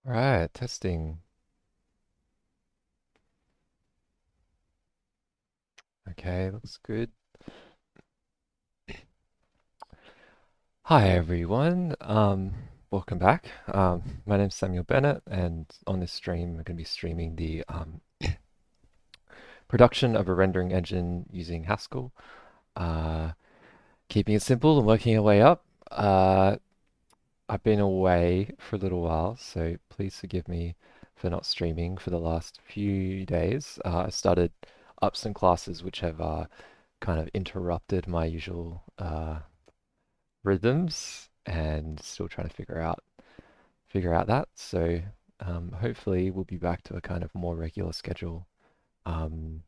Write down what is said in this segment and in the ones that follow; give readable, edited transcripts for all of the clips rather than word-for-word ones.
Right, testing. Okay, looks good. Hi everyone. Welcome back. My name's Samuel Bennett, and on this stream, we're going to be streaming the production of a rendering engine using Haskell. Uh, Keeping it simple and working our way up. I've been away for a little while, so please forgive me for not streaming for the last few days. I started up some classes which have kind of interrupted my usual rhythms and still trying to figure out that. So hopefully we'll be back to a kind of more regular schedule um,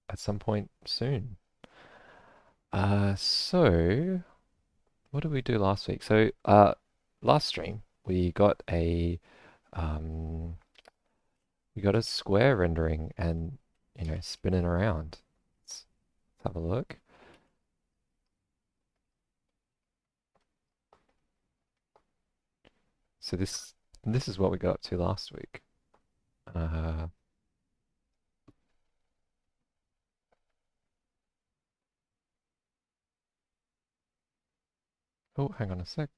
at some point soon. So what did we do last week? So last stream um, we got a square rendering and spinning around. Let's have a look. So this is what we got up to last week. Uh, oh, hang on a sec.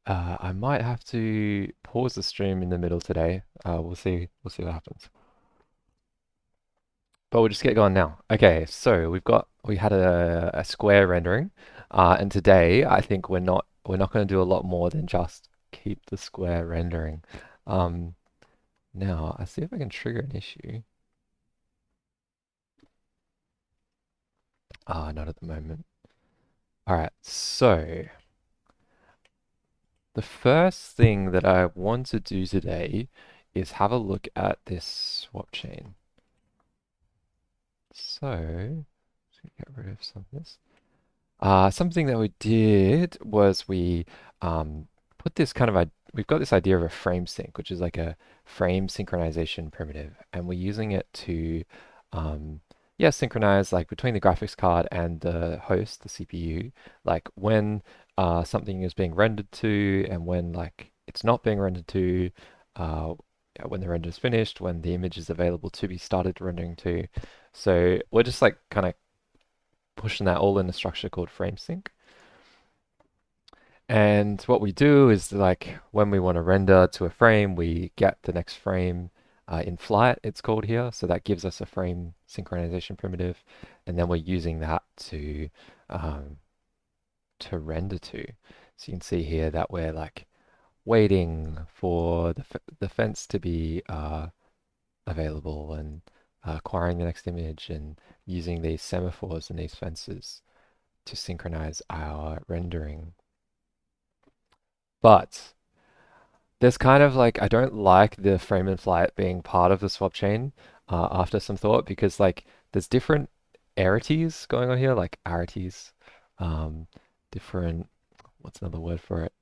I might have to pause the stream in the middle today. We'll see. We'll see what happens. But we'll just get going now. Okay, so we had a square rendering, and today I think we're not going to do a lot more than just keep the square rendering. Um, Now I see if I can trigger an issue. Not at the moment. All right, so the first thing that I want to do today is have a look at this swap chain. So, let's get rid of some of this. Something that we did was we put this kind of we've got this idea of a frame sync, which is like a frame synchronization primitive, and we're using it to yeah, synchronize like between the graphics card and the host, the CPU, like when something is being rendered to and when like it's not being rendered to, yeah, when the render is finished, when the image is available to be started rendering to. So we're just like kind of pushing that all in a structure called frame sync. And what we do is like when we want to render to a frame, we get the next frame in flight, it's called here. So that gives us a frame synchronization primitive. And then we're using that um, to render to. So you can see here that we're like waiting for the fence to be available and acquiring the next image and using these semaphores and these fences to synchronize our rendering. But there's kind of like, I don't like the frame and flight being part of the swap chain after some thought because like there's different arities going on here, like arities, um, different, what's another word for it?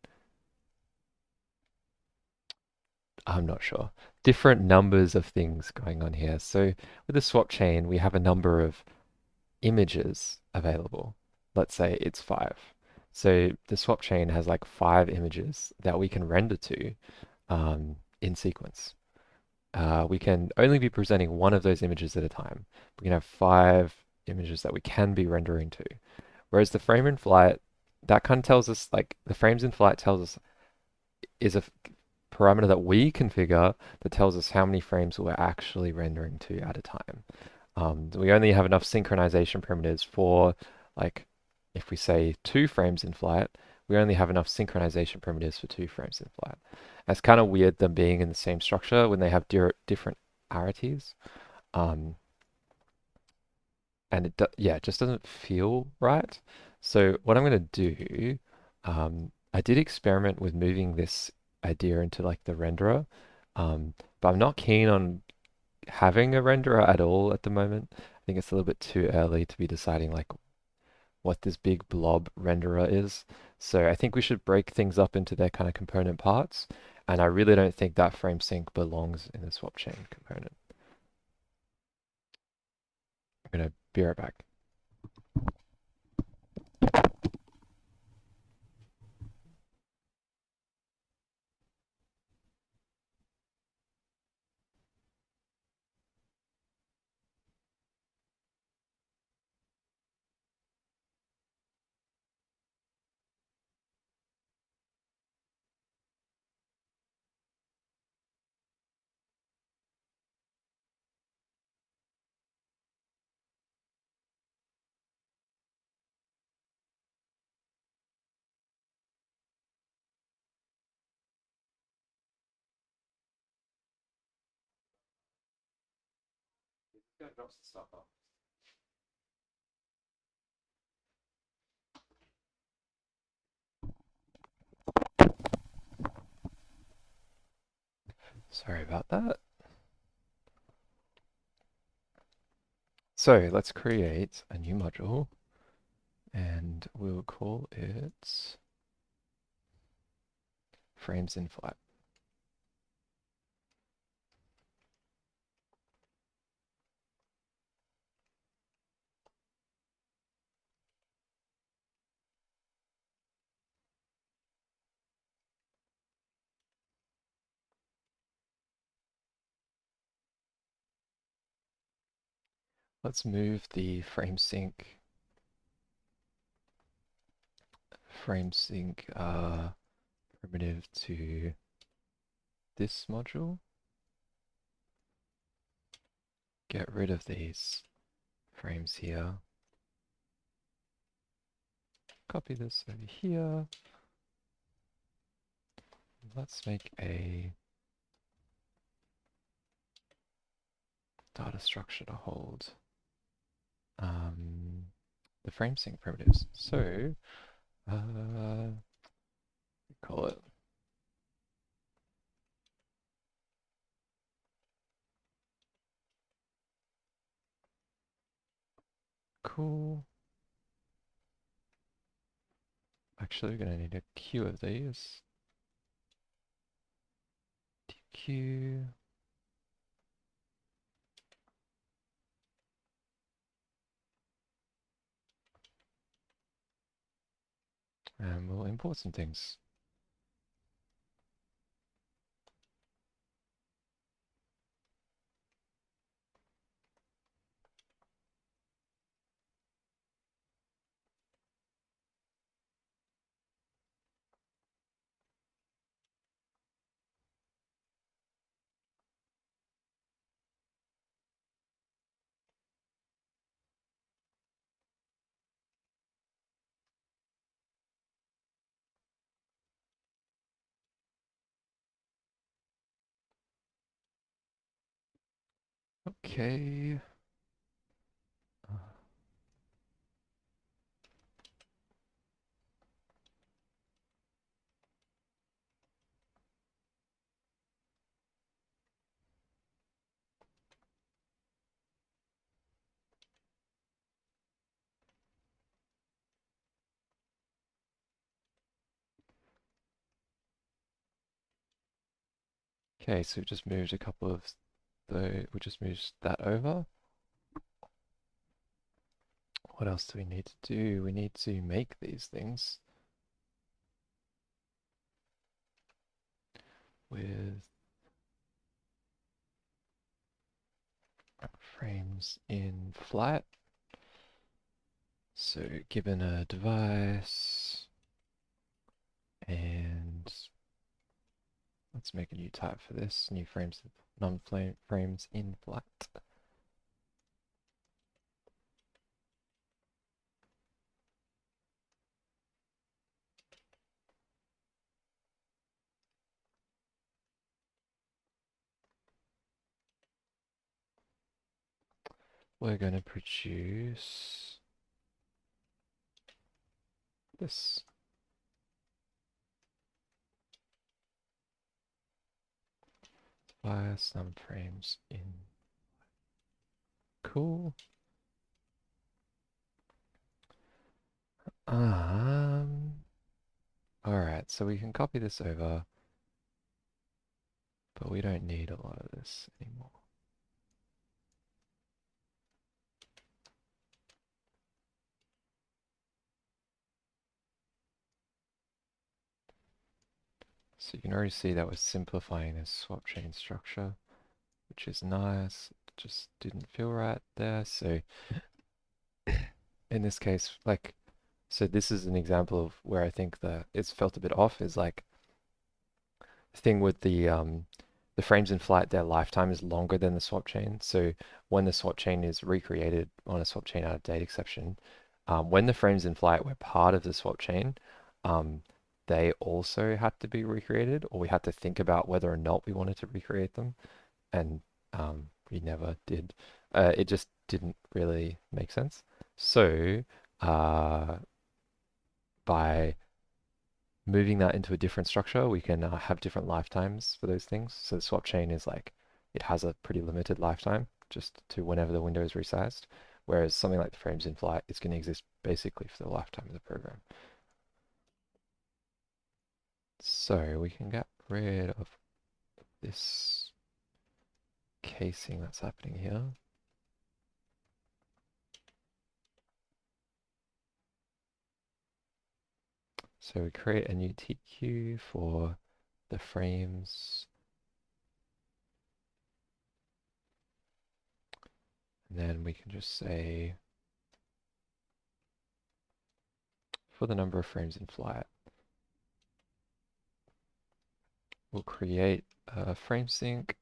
I'm not sure. Different numbers of things going on here. So with the swap chain, we have a number of images available. Let's say it's five. So the swap chain has like five images that we can render to in sequence. We can only be presenting one of those images at a time. We can have five images that we can be rendering to. Whereas the frame in flight, that kind of tells us, like, the frames in flight tells us is a parameter that we configure that tells us how many frames we're actually rendering to at a time. We only have enough synchronization primitives for, like, if we say 2 frames in flight, we only have enough synchronization primitives for 2 frames in flight. It's kind of weird them being in the same structure when they have different arities. Um, and yeah, it just doesn't feel right. So what I'm going to do, I did experiment with moving this idea into like the renderer, but I'm not keen on having a renderer at all at the moment. I think it's a little bit too early to be deciding like what this big blob renderer is. So I think we should break things up into their kind of component parts. And I really don't think that frame sync belongs in the swap chain component. I'm gonna be right back. Sorry about that. So let's create a new module and we'll call it frames in flight. Let's move the frame sync primitive to this module. Get rid of these frames here. Copy this over here. Let's make a data structure to hold the frame sync primitives. So call it cool. Actually, we're going to need a queue of these. Queue. And we'll import some things. Okay. Okay, so we just moved a couple of we just moved that over. What else do we need to do? We need to make these things with frames in flight. So given a device, and let's make a new type for this, new frames, non-frames in flight. We're going to produce this. Fire some frames in. Cool. Alright, so we can copy this over, but we don't need a lot of this anymore. So you can already see that we're simplifying this swap chain structure, which is nice. It just didn't feel right there. So in this case, like, so this is an example of where I think it's felt a bit off is like the thing with the frames in flight, their lifetime is longer than the swap chain. So when the swap chain is recreated on a swap chain out of date exception, when the frames in flight were part of the swap chain, um, they also had to be recreated, or we had to think about whether or not we wanted to recreate them, and we never did. It just didn't really make sense. So uh, by moving that into a different structure, we can have different lifetimes for those things. So the swap chain is like, it has a pretty limited lifetime just to whenever the window is resized. Whereas something like the frames in flight is going to exist basically for the lifetime of the program. So we can get rid of this casing that's happening here. So we create a new TQ for the frames. And then we can just say for the number of frames in flight, we'll create a frame sync,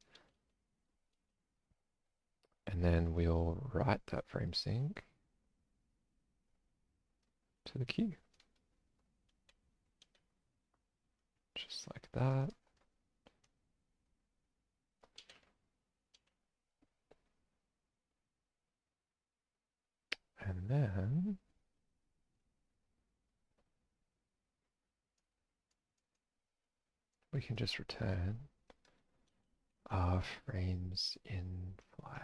and then we'll write that frame sync to the queue. Just like that. And then we can just return our frames in flight.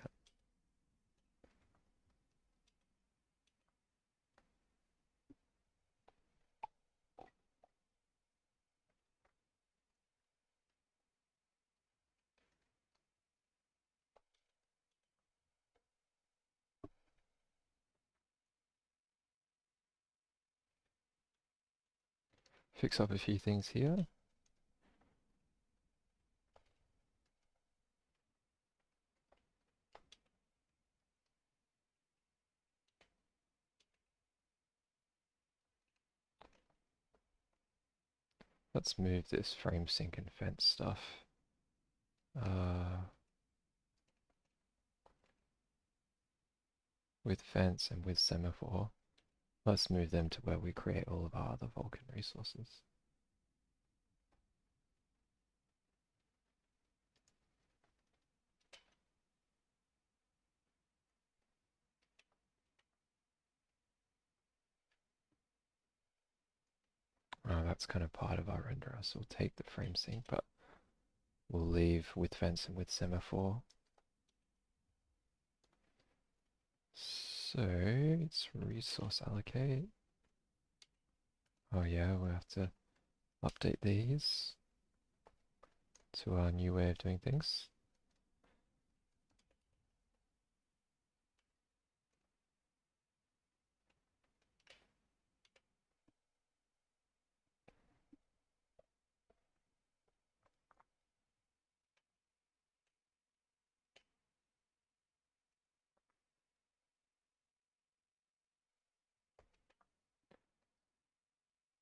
Fix up a few things here. Let's move this frame sync and fence stuff. With fence and with semaphore. Let's move them to where we create all of our other Vulkan resources. That's kind of part of our renderer, so we'll take the frame sync, but we'll leave with fence and with semaphore. So it's resource allocate. Oh yeah, we'll have to update these to our new way of doing things.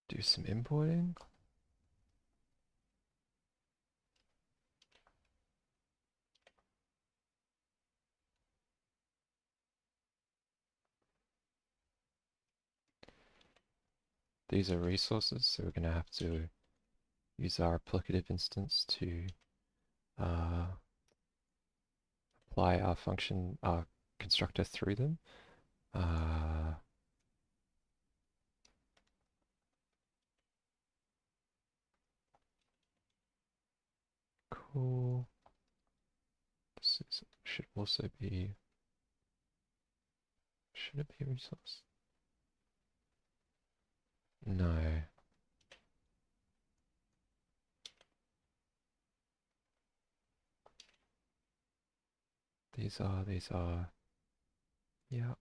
Do some importing. These are resources, so we're going to have to use our applicative instance to apply our function, our constructor through them. Cool. Should also be, should it be a resource? No. These are, yep.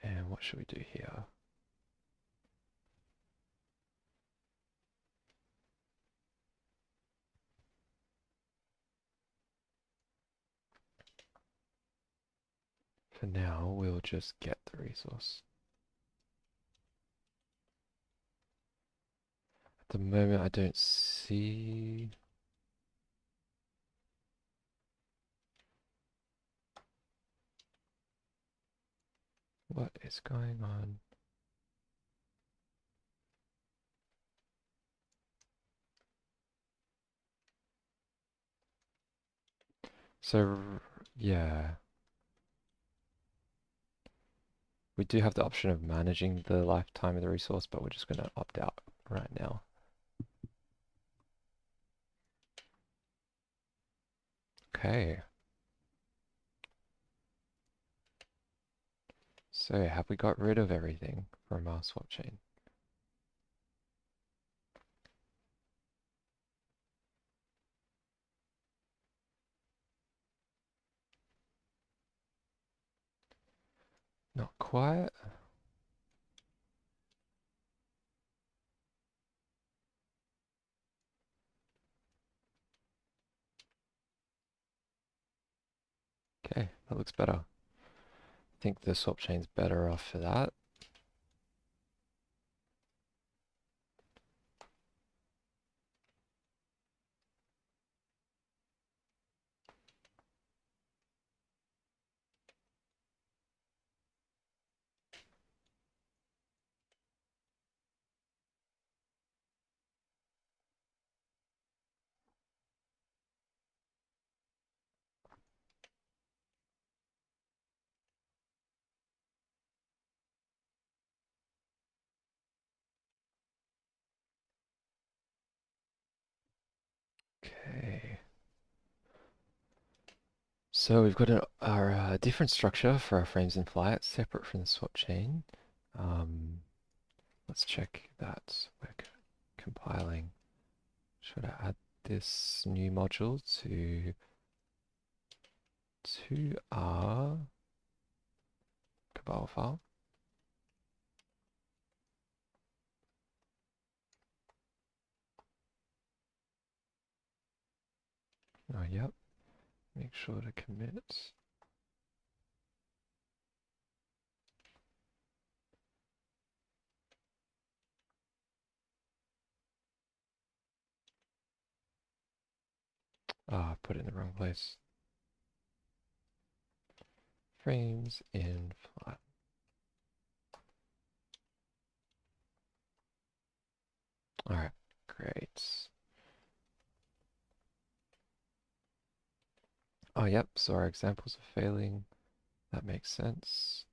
And what should we do here? For now, we'll just get the resource. At the moment, I don't see... what is going on. So, yeah. We do have the option of managing the lifetime of the resource, but we're just going to opt out right now. Okay. So have we got rid of everything from our swap chain? Not quite. Okay, that looks better. I think the swap chain's better off for that. Okay. So we've got our different structure for our frames in flight, separate from the swap chain. Let's check that we're compiling. Should I add this new module to our Cabal file? Oh, yep. Make sure to commit. Ah, put it in the wrong place. Frames in flight. Alright, great. Oh, yep, so our examples are failing. That makes sense.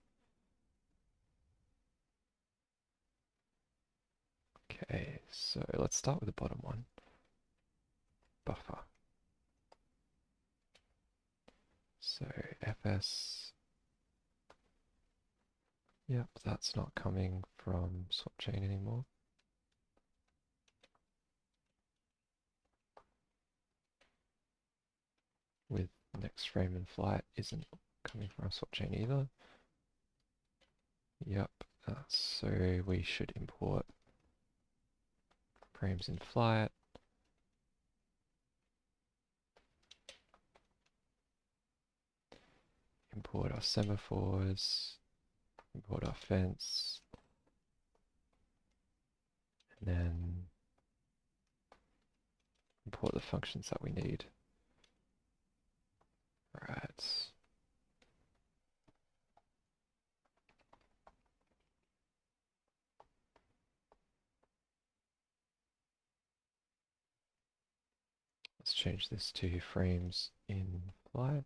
Okay, so let's start with the bottom one. Buffer. So fs, yep, that's not coming from swap chain anymore. With next frame in flight isn't coming from swap chain either. Yep, so we should import frames in flight. Import our semaphores, import our fence, and then import the functions that we need. Right. Let's change this to frames in flight.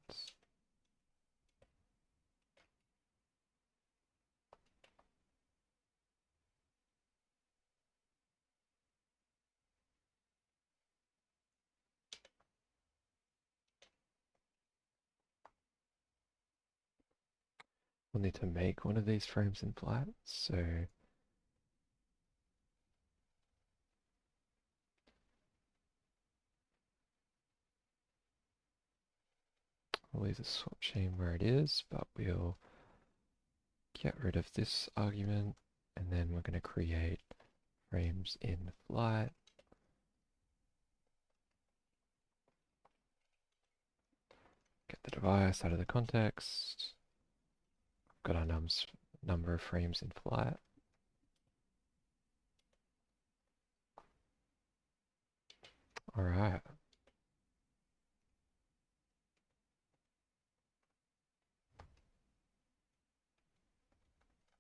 We'll need to make one of these frames in flight, so we'll leave the swap chain where it is, but we'll get rid of this argument, and then we're going to create frames in flight. Get the device out of the context. Got our number of frames in flight. All right.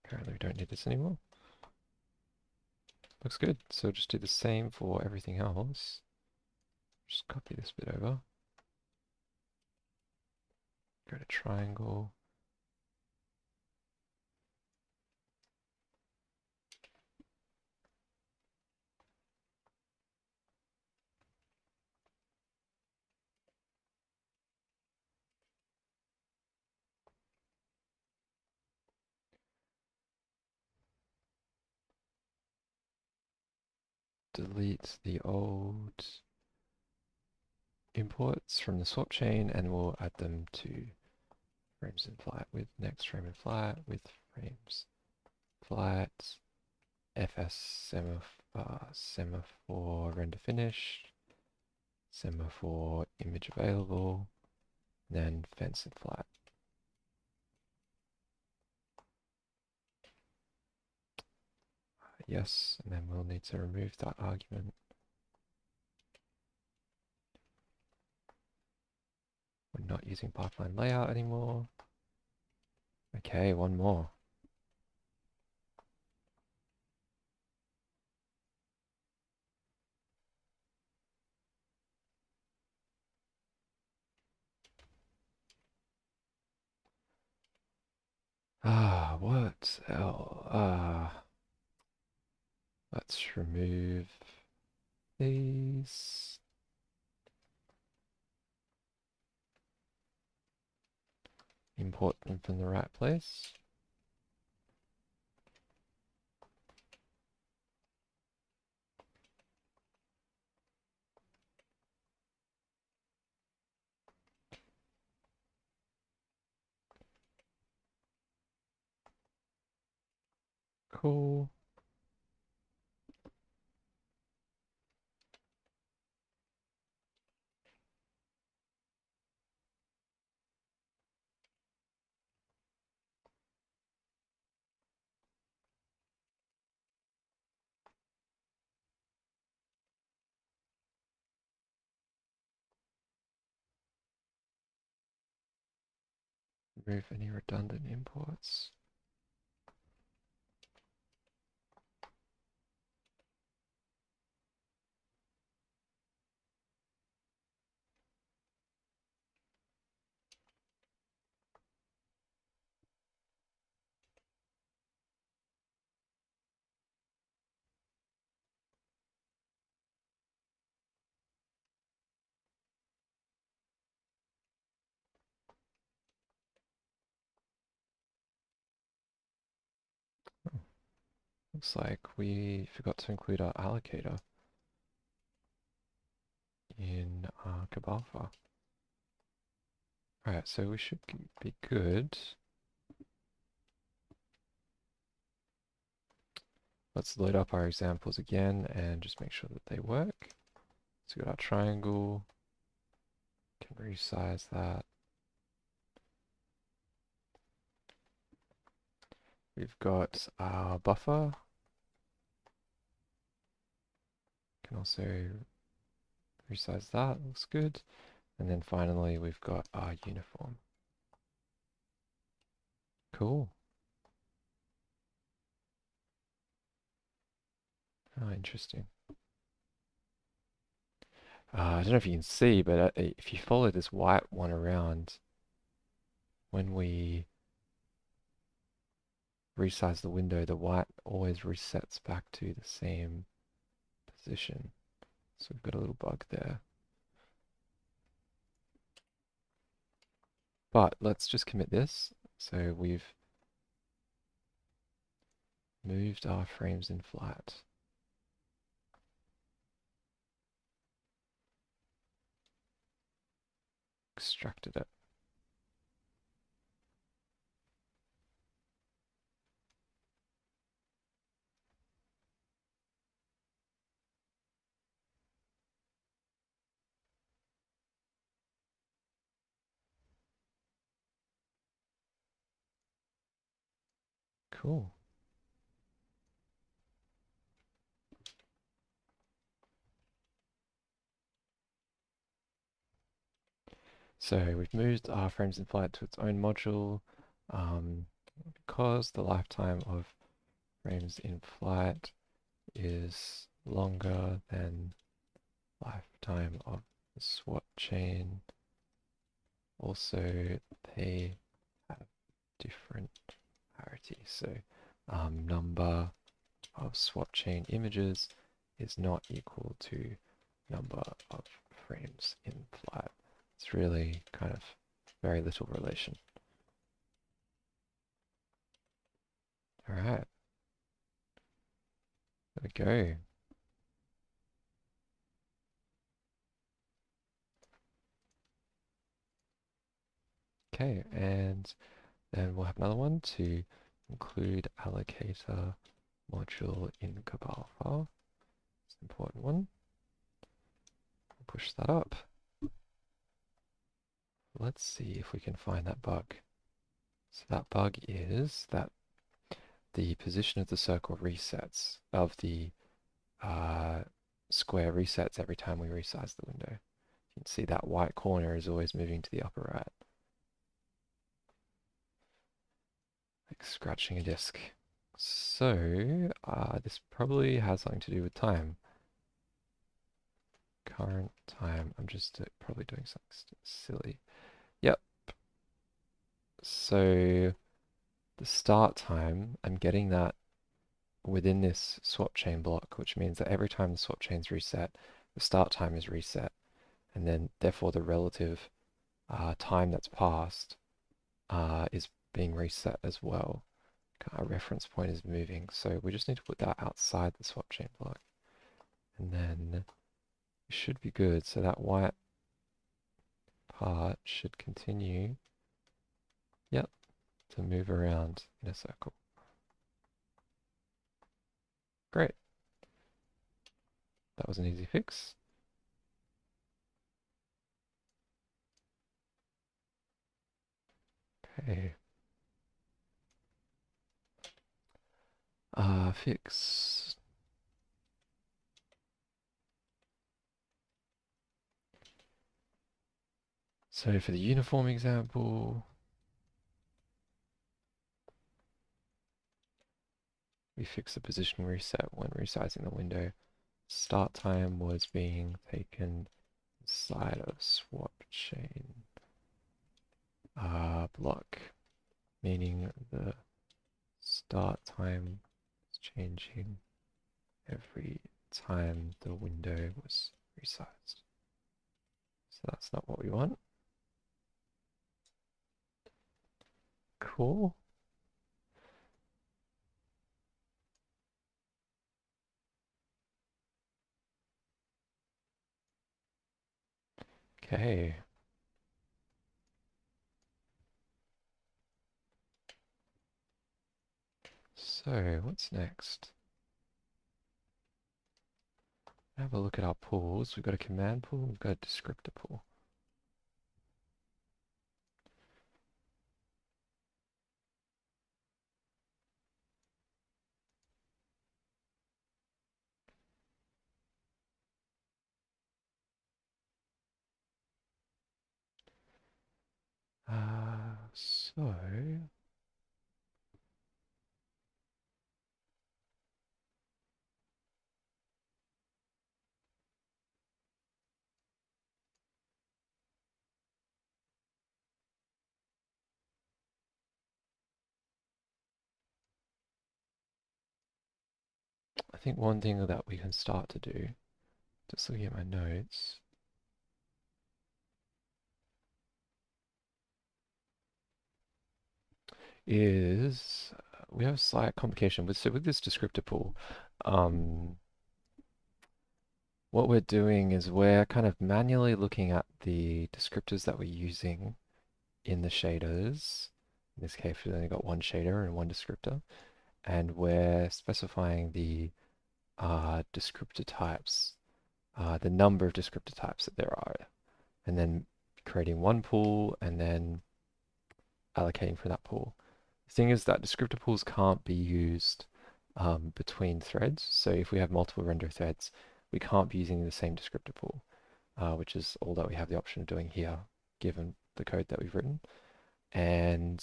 Apparently we don't need this anymore. Looks good. So just do the same for everything else. Just copy this bit over. Go to triangle. Delete the old imports from the swap chain and we'll add them to frames in flight with next frame in flight with frames flight fs semaphore render finished semaphore image available then fence in flight. Yes, and then we'll need to remove that argument. We're not using pipeline layout anymore. Okay, one more. What else? Let's remove these. Import them from the right place. Cool. Remove any redundant imports. Looks like we forgot to include our allocator in our Cabalfa. Alright, so we should be good. Let's load up our examples again and just make sure that they work. So we've got our triangle, can resize that. We've got our buffer, can also resize that, looks good. And then finally we've got our uniform. Cool. Oh, interesting. I don't know if you can see, but if you follow this white one around, when we resize the window, the white always resets back to the same position. So we've got a little bug there. But let's just commit this. So we've moved our frames in flight. Extracted it. Cool. So we've moved our frames in flight to its own module um, because the lifetime of frames in flight is longer than lifetime of the swap chain. Also, they have different parity. So number of swap chain images is not equal to number of frames in flight. It's really kind of very little relation. All right, there we go. Okay, and then we'll have another one to include allocator module in Cabal file. It's an important one. We'll push that up. Let's see if we can find that bug. So that bug is that the position of the circle resets, of the square resets every time we resize the window. You can see that white corner is always moving to the upper right. Like scratching a disk. So, this probably has something to do with time. Current time. I'm just probably doing something silly. Yep. So, the start time, I'm getting that within this swap chain block, which means that every time the swap chain's reset, the start time is reset, and then therefore the relative time that's passed is being reset as well. Our reference point is moving, so we just need to put that outside the swap chain block. And then we should be good. So that white part should continue, yep, to move around in a circle. Great. That was an easy fix. Okay. Fix. So for the uniform example, we fix the position reset when resizing the window. Start time was being taken inside of swap chain block, meaning the start time is changing every time the window was resized. So that's not what we want. Cool. Okay. So what's next? Have a look at our pools. We've got a command pool, we've got a descriptor pool. So I think one thing that we can start to do, just looking at my notes, is we have a slight complication with this descriptor pool. What we're doing is we're kind of manually looking at the descriptors that we're using in the shaders. In this case, we've only got one shader and one descriptor, and we're specifying the descriptor types, the number of descriptor types that there are, and then creating one pool and then allocating for that pool. The thing is that descriptor pools can't be used between threads. So if we have multiple render threads, we can't be using the same descriptor pool, which is all that we have the option of doing here, given the code that we've written. And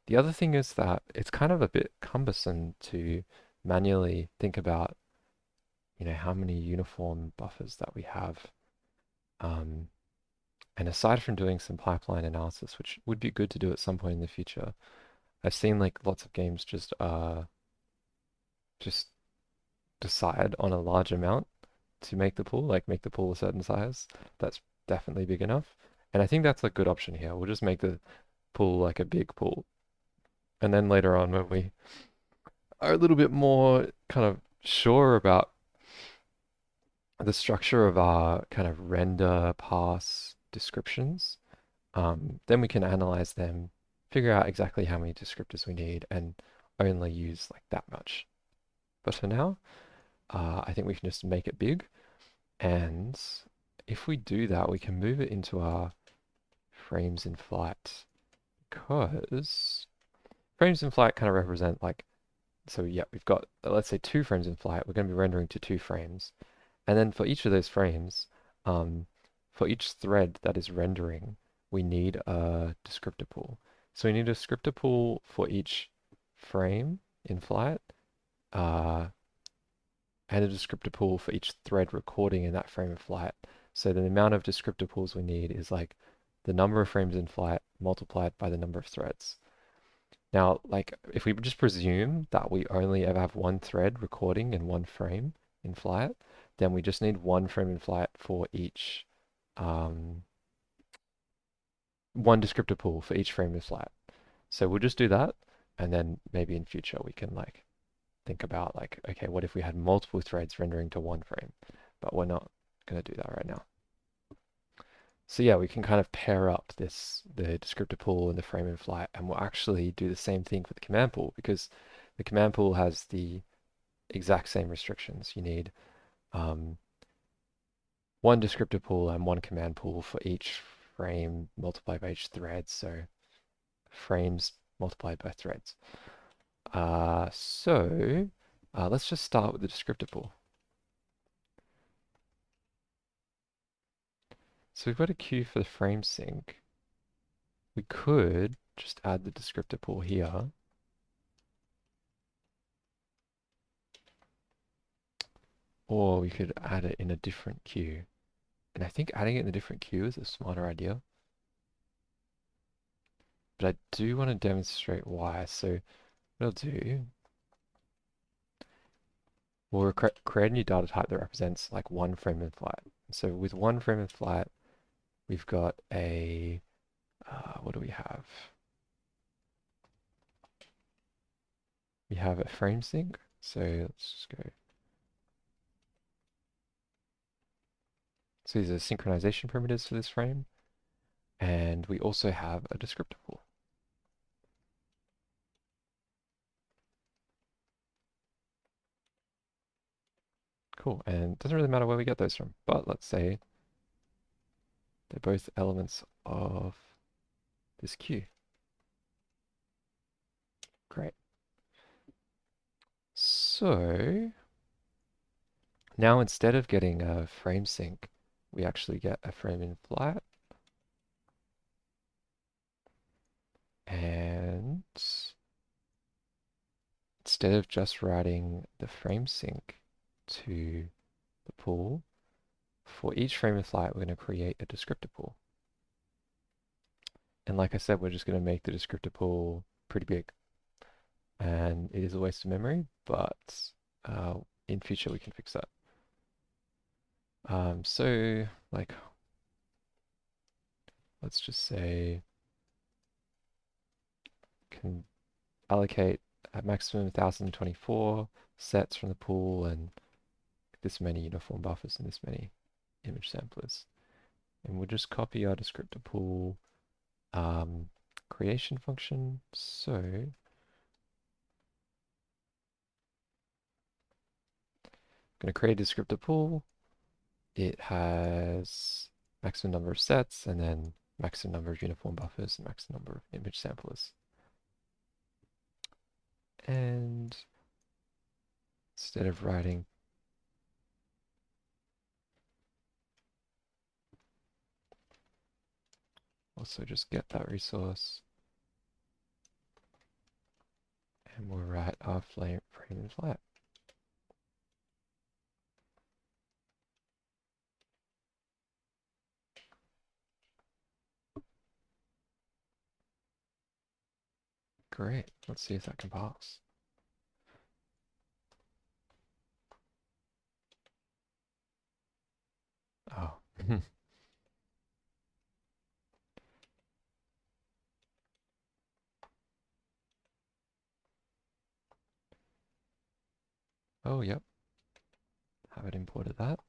the other thing is that it's kind of a bit cumbersome to manually think about, how many uniform buffers that we have. Um, and aside from doing some pipeline analysis, which would be good to do at some point in the future, I've seen like lots of games just decide on a large amount to make the pool, like make the pool a certain size. That's definitely big enough. And I think that's a good option here. We'll just make the pool like a big pool. And then later on, when we are a little bit more kind of sure about the structure of our kind of render pass descriptions, then we can analyze them, figure out exactly how many descriptors we need, and only use like that much. But for now, I think we can just make it big. And if we do that, we can move it into our frames in flight, because frames in flight kind of represent like, so yeah, we've got, let's say 2 frames in flight. We're going to be rendering to 2 frames. And then for each of those frames, for each thread that is rendering, we need a descriptor pool. So we need a descriptor pool for each frame in flight, and a descriptor pool for each thread recording in that frame of flight. So the amount of descriptor pools we need is like the number of frames in flight multiplied by the number of threads. Now, like if we just presume that we only ever have one thread recording in one frame in flight, then we just need 1 frame in flight for each, one descriptor pool for each frame in flight. So we'll just do that, and then maybe in future we can like think about like, okay, what if we had multiple threads rendering to 1 frame? But we're not going to do that right now. So yeah, we can kind of pair up the descriptor pool and the frame in flight, and we'll actually do the same thing for the command pool, because the command pool has the exact same restrictions. You need one descriptor pool and one command pool for each frame multiplied by each thread, so frames multiplied by threads. Let's just start with the descriptor pool. So we've got a queue for the frame sync. We could just add the descriptor pool here. Or we could add it in a different queue. And I think adding it in a different queue is a smarter idea. But I do want to demonstrate why. So what I'll do, we'll create a new data type that represents like 1 frame in flight. So with 1 frame in flight, we've got a, what do we have? We have a frame sync. So let's just go. So these are synchronization primitives for this frame. And we also have a descriptor pool. Cool, and it doesn't really matter where we get those from, but let's say they're both elements of this queue. Great. So now instead of getting a frame sync, we actually get a frame in flight. And instead of just writing the frame sync to the pool, for each frame in flight, we're going to create a descriptor pool. And like I said, we're just going to make the descriptor pool pretty big. And it is a waste of memory, but in future we can fix that. So like, let's just say can allocate a maximum 1024 sets from the pool and this many uniform buffers and this many image samplers. And we'll just copy our descriptor pool creation function. So I'm going to create a descriptor pool. It has maximum number of sets and then maximum number of uniform buffers and maximum number of image samplers. And instead of writing also just get that resource, and we'll write our frame and flat. Great. Let's see if that compiles. Oh. Oh, yep. Haven't imported that.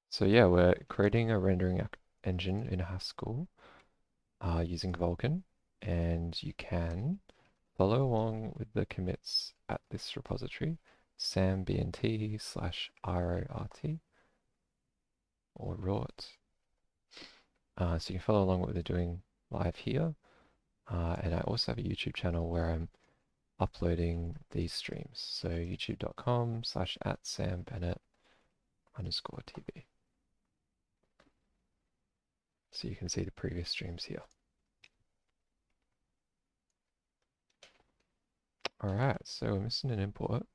So yeah, we're creating a rendering engine in Haskell using Vulkan, and you can follow along with the commits at this repository, sambnt/rort or rort. So you can follow along what we're doing live here. And I also have a YouTube channel where I'm uploading these streams. So youtube.com/@SamBennett_TV. So you can see the previous streams here. Alright, so we're missing an import.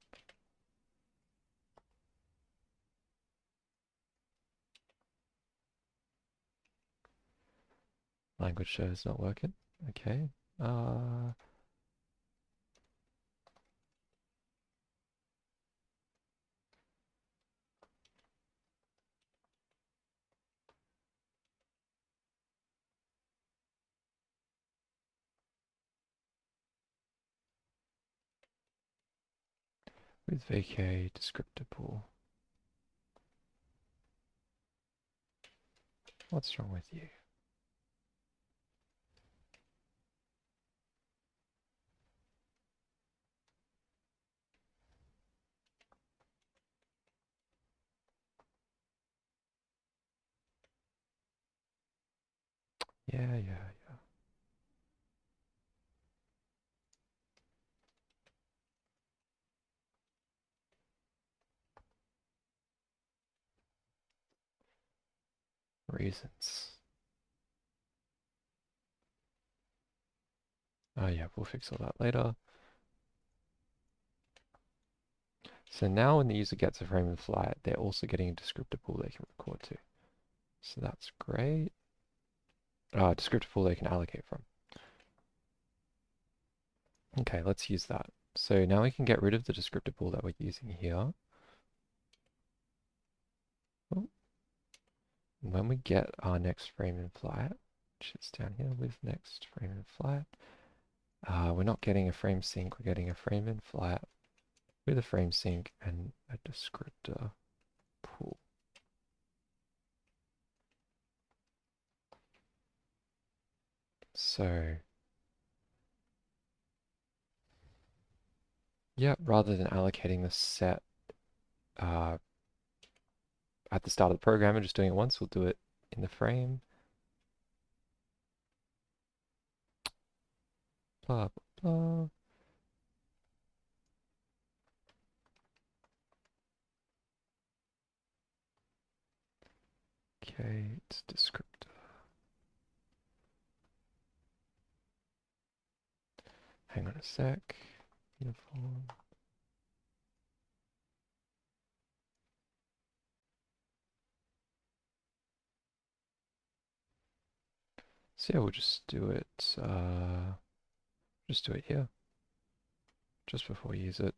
Language show is not working. Okay. With vk descriptor pool. What's wrong with you? Yeah. Reasons. Oh yeah, we'll fix all that later. So now when the user gets a frame and flat, they're also getting a descriptor pool they can record to. So that's great. Descriptor pool they can allocate from. Okay, let's use that. So now we can get rid of the descriptor pool that we're using here. Oh. When we get our next frame in flight, which is down here with next frame in flight, we're not getting a frame sync, we're getting a frame in flight with a frame sync and a descriptor pool. So, yeah, rather than allocating the set at the start of the program and just doing it once, we'll do it in the frame. Blah, blah, blah. Okay, it's descriptor. Hang on a sec. Uniform. So yeah, we'll just do it here, just before we use it.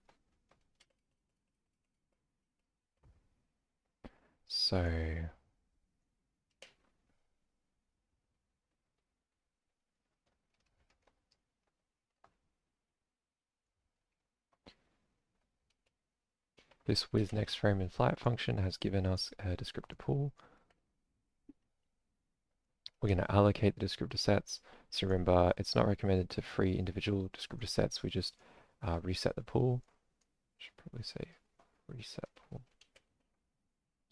So this with next frame in flight function has given us a descriptor pool. We're going to allocate the descriptor sets. So remember, it's not recommended to free individual descriptor sets. We just reset the pool. Should probably say reset pool.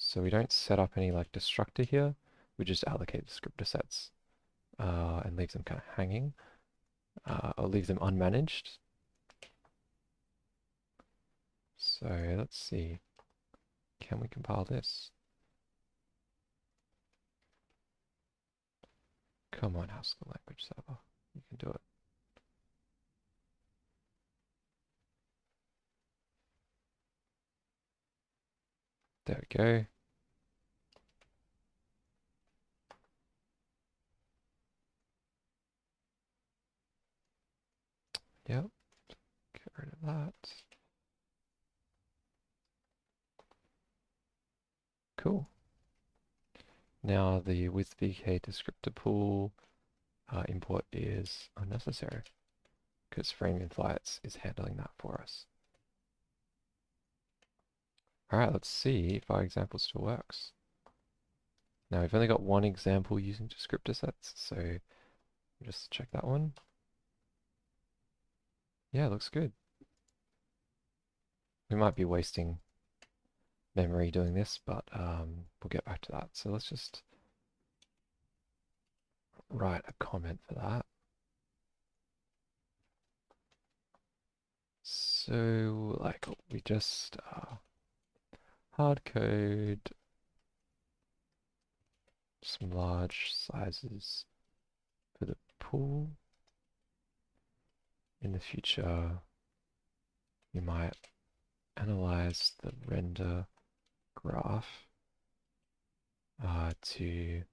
So we don't set up any like destructor here. We just allocate descriptor sets and leave them kind of hanging or leave them unmanaged. So let's see. Can we compile this? Come on, Haskell language server. You can do it. There we go. Yep. Get rid of that. Cool. Now the with VK descriptor pool import is unnecessary because frame in flights is handling that for us. Alright, let's see if our example still works. Now we've only got one example using descriptor sets, so just check that one. Yeah, it looks good. We might be wasting memory doing this, but we'll get back to that. So let's just write a comment for that. So like we just hard code some large sizes for the pool. In the future, we might analyze the render graph to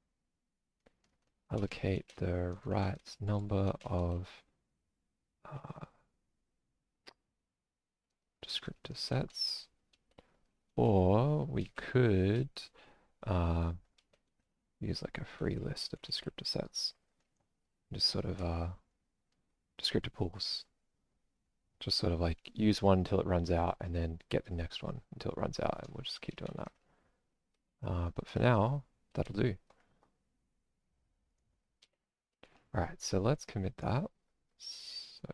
allocate the right number of descriptor sets, or we could use like a free list of descriptor sets, just sort of descriptor pools. Just sort of like use one until it runs out and then get the next one until it runs out, and we'll just keep doing that. But for now, that'll do. Alright, so let's commit that. So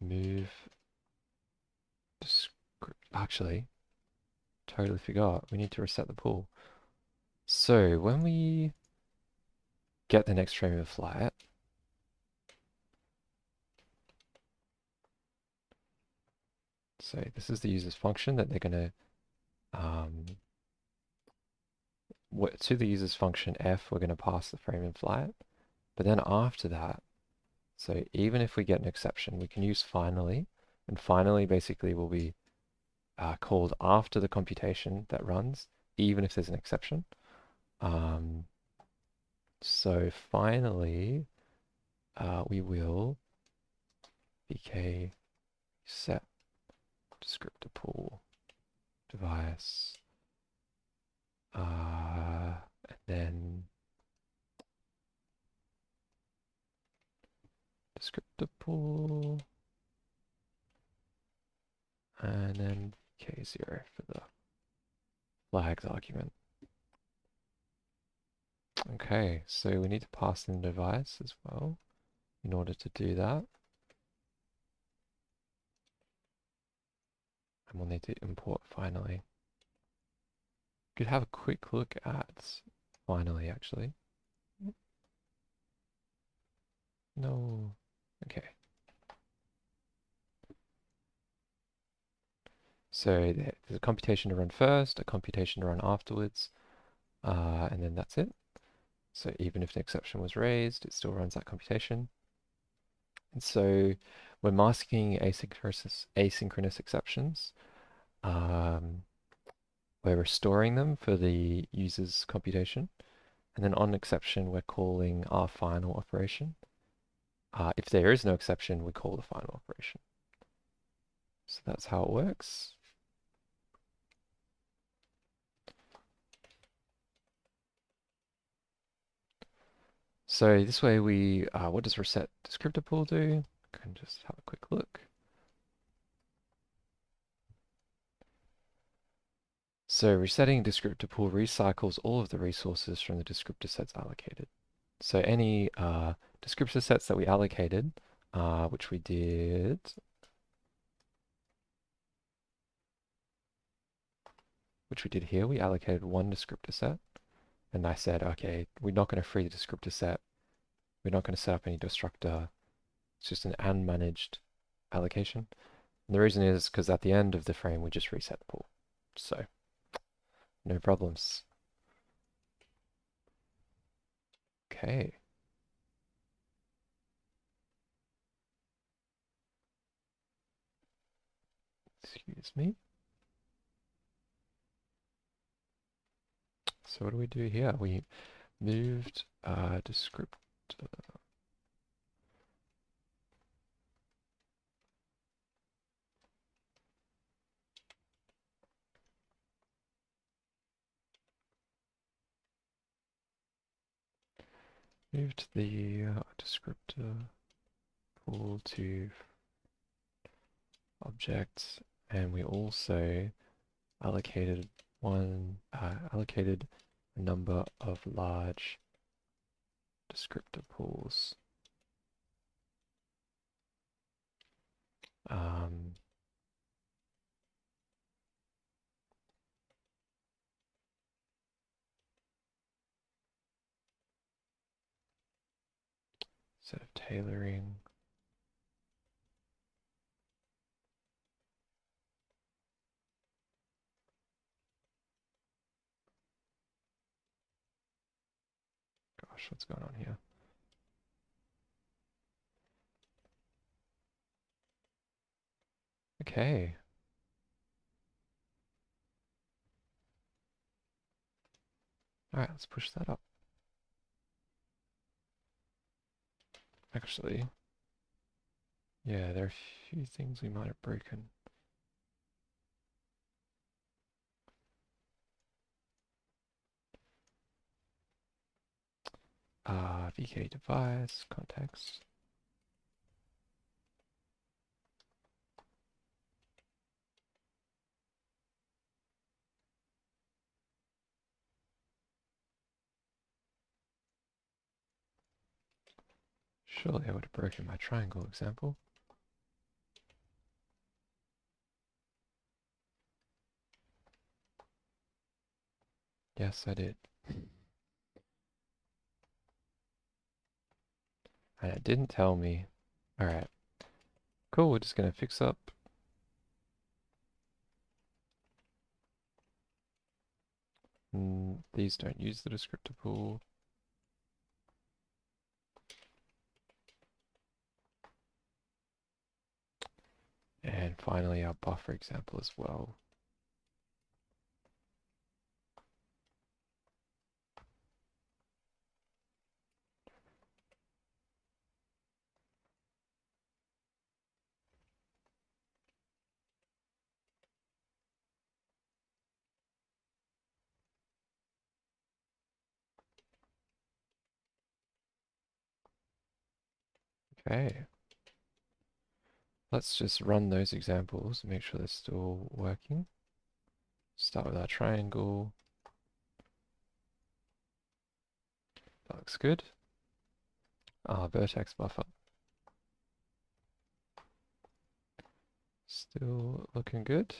move actually, totally forgot. We need to reset the pool. So when we get the next frame of flight, so this is the user's function that they're going to to the user's function f, we're going to pass the frame in flight. But then after that, so even if we get an exception, we can use finally, and finally basically will be called after the computation that runs, even if there's an exception. So finally, we will vk set descriptor pool device, and then descriptor pool, and then k0 for the flags argument. Okay, so we need to pass in the device as well in order to do that. And we'll need to import finally. Could have a quick look at finally actually. No. Okay. So there's a computation to run first, a computation to run afterwards, and then that's it. So even if an exception was raised, it still runs that computation. And so we're masking asynchronous exceptions. We're restoring them for the user's computation. And then on exception, we're calling our final operation. If there is no exception, we call the final operation. So that's how it works. So this way we, what does reset descriptor pool do? I can just have a quick look. So resetting descriptor pool recycles all of the resources from the descriptor sets allocated. So any descriptor sets that we allocated which we did. Which we did here. We allocated one descriptor set, and I said, okay, we're not going to free the descriptor set. We're not going to set up any destructor. It's just an unmanaged allocation. And the reason is because at the end of the frame, we just reset the pool. So, no problems. Okay. Excuse me. So what do we do here? We moved descriptor. Moved the descriptor pool to objects, and we also allocated allocated a number of large descriptor pools. Set of tailoring. Gosh, what's going on here? Okay. All right, let's push that up. Actually, yeah, there are a few things we might have broken. VK device, context. Surely I would have broken my triangle example. Yes, I did. And it didn't tell me. Alright. Cool, we're just gonna fix up. These don't use the descriptor pool. And finally our buffer example as well. Okay. Let's just run those examples and make sure they're still working. Start with our triangle. That looks good. Vertex buffer. Still looking good.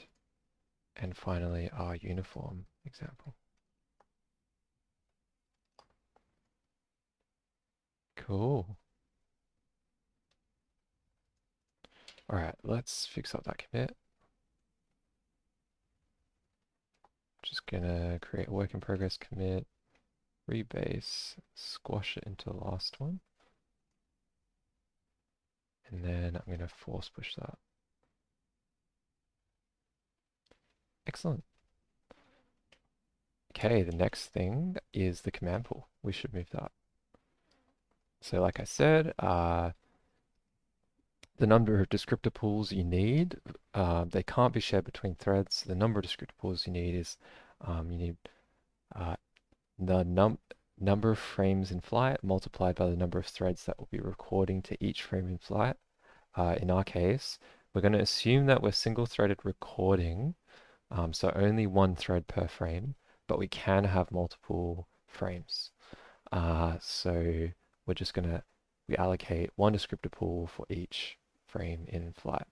And finally, our uniform example. Cool. Alright, let's fix up that commit. Just gonna create a work in progress commit, rebase, squash it into the last one. And then I'm gonna force push that. Excellent. Okay, the next thing is the command pool. We should move that. So like I said, the number of descriptor pools you need, they can't be shared between threads. The number of descriptor pools you need is, you need the number of frames in flight multiplied by the number of threads that will be recording to each frame in flight. In our case, we're going to assume that we're single-threaded recording, so only one thread per frame, but we can have multiple frames. So we're just going to we allocate one descriptor pool for each frame in flight.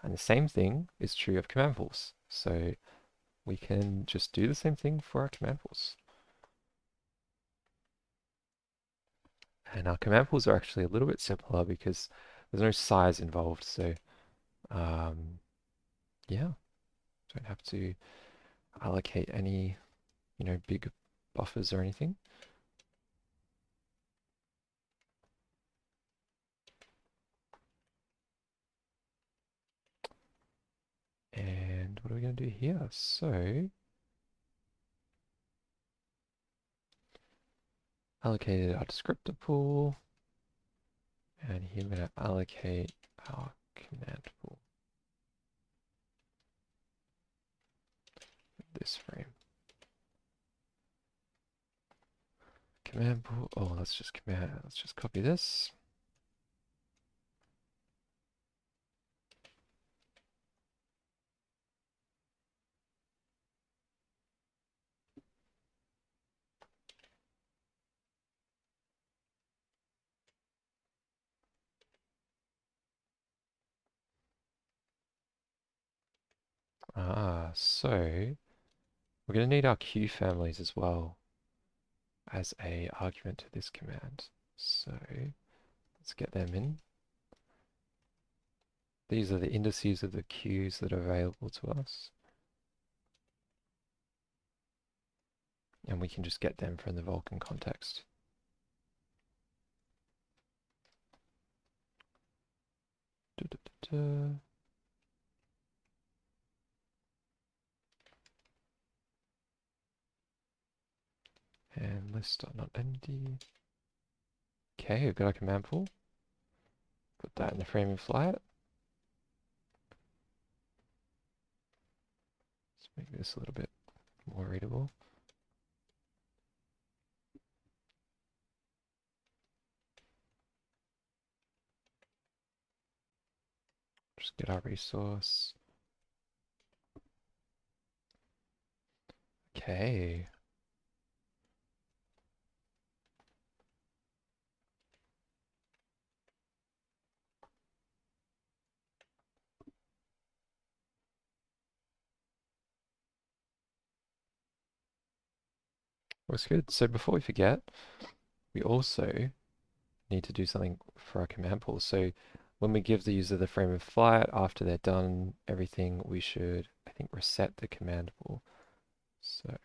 And the same thing is true of command pools. So we can just do the same thing for our command pools. And our command pools are actually a little bit simpler because there's no size involved. So yeah, don't have to allocate any, big buffers or anything. And what are we going to do here? So allocated our descriptor pool, and here we're going to allocate our command pool. This frame. Command pool. Oh, let's just copy this. So we're going to need our Q families as well as a argument to this command. So let's get them in. These are the indices of the Qs that are available to us. And we can just get them from the Vulkan context. And list.notempty. Okay, we've got our command pool. Put that in the frame of flight. Let's make this a little bit more readable. Just get our resource. Okay. Looks good. So before we forget, we also need to do something for our command pool. So when we give the user the frame of flight, after they're done everything, we should, I think, reset the command pool. So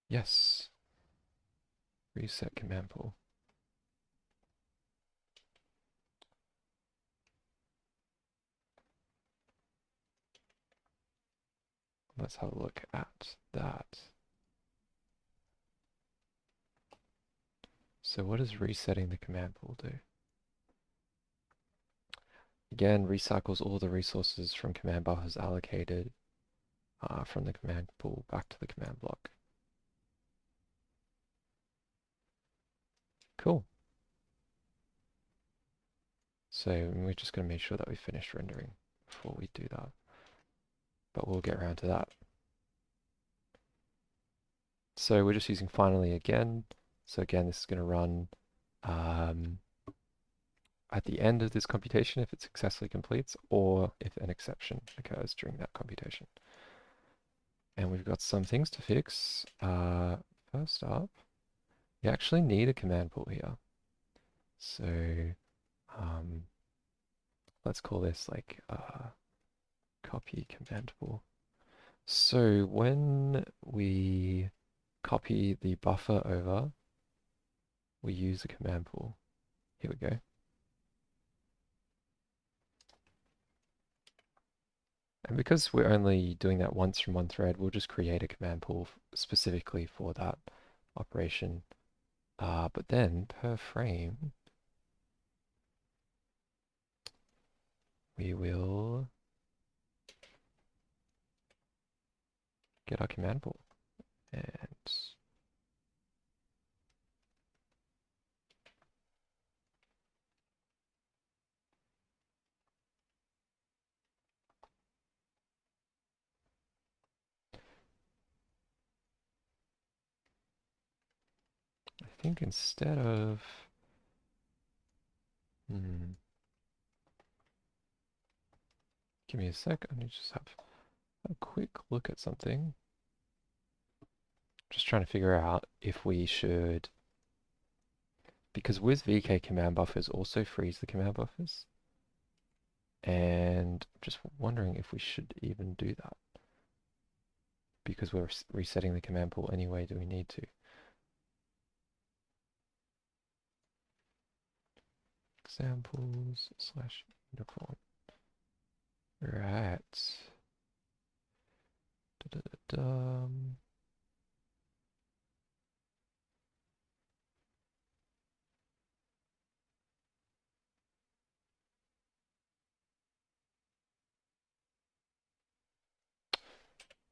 yes, reset command pool. Let's have a look at that. So what does resetting the command pool do? Again, recycles all the resources from command buffers allocated from the command pool back to the command block. Cool. So we're just going to make sure that we finish rendering before we do that. But we'll get around to that. So we're just using finally again. So again, this is going to run at the end of this computation if it successfully completes, or if an exception occurs during that computation. And we've got some things to fix. First up, we actually need a command pool here. So let's call this like copy command pool. So when we copy the buffer over, we use a command pool. Here we go. And because we're only doing that once from one thread, we'll just create a command pool specifically for that operation. But then per frame, we will get our command pool. And think instead of... Give me a sec. I need to just have a quick look at something. Just trying to figure out if we should... Because with VK command buffers also freeze the command buffers. And I'm just wondering if we should even do that. Because we're resetting the command pool anyway, do we need to? Examples slash uniform. Right. Da, da, da, da.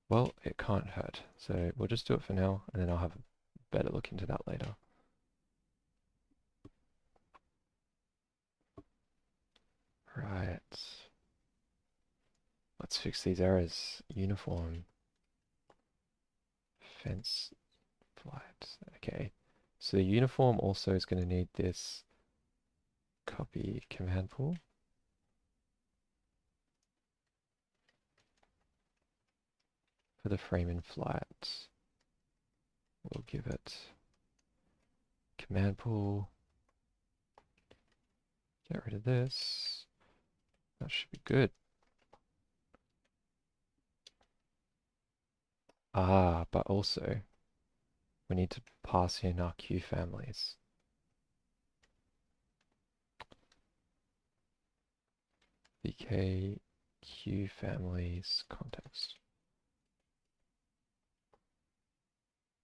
Well, it can't hurt. So we'll just do it for now, and then I'll have a better look into that later. Right. Let's fix these errors. Uniform. Fence. Flight. Okay. So the uniform also is going to need this copy command pool. For the frame in flight, we'll give it command pool. Get rid of this. That should be good. Ah, but also we need to pass in our Q families. VK Q families context.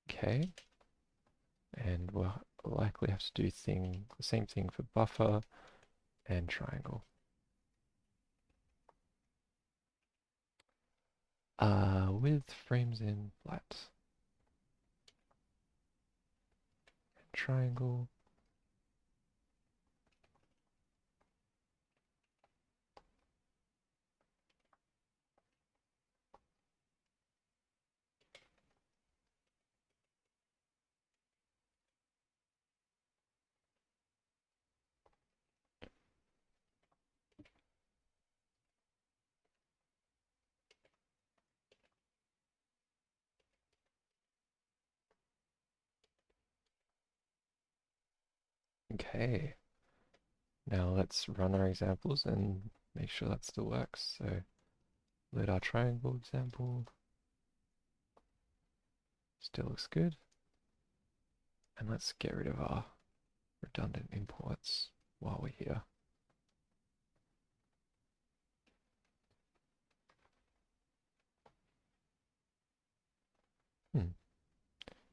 Okay. And we'll likely have to do the same thing for buffer and triangle. With frames in flat. And triangle. Okay. Now let's run our examples and make sure that still works. So load our triangle example. Still looks good. And let's get rid of our redundant imports while we're here.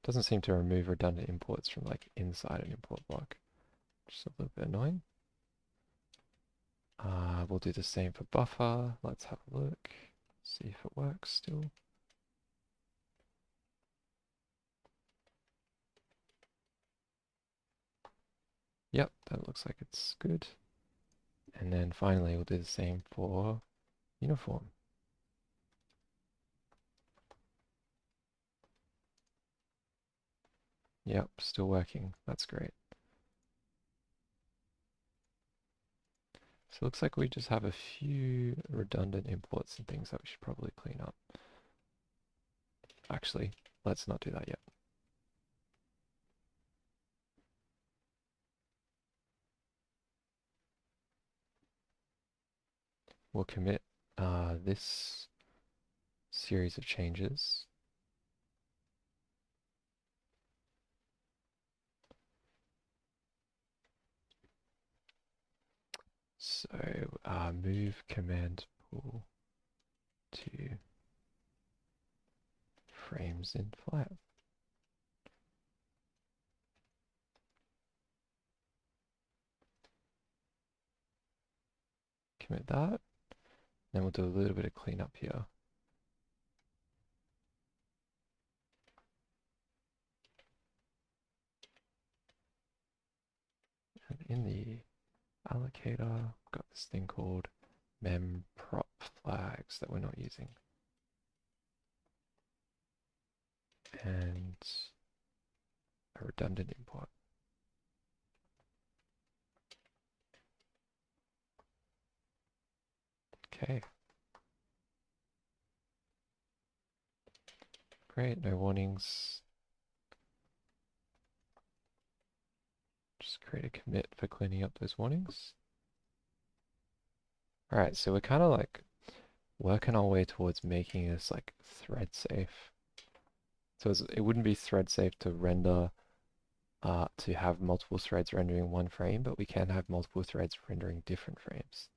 Doesn't seem to remove redundant imports from like inside an import block. Just a little bit annoying. We'll do the same for buffer. Let's have a look. See if it works still. Yep, that looks like it's good. And then finally we'll do the same for uniform. Yep, still working. That's great. So it looks like we just have a few redundant imports and things that we should probably clean up. Actually, let's not do that yet. We'll commit this series of changes. So move command pool to frames in flat. Commit that. Then we'll do a little bit of cleanup here. And in the allocator, we've got this thing called memprop flags that we're not using. And a redundant import. Okay, great, no warnings. Just create a commit for cleaning up those warnings. Alright, so we're kind of like working our way towards making this like thread safe. So it wouldn't be thread safe to render, to have multiple threads rendering one frame, but we can have multiple threads rendering different frames.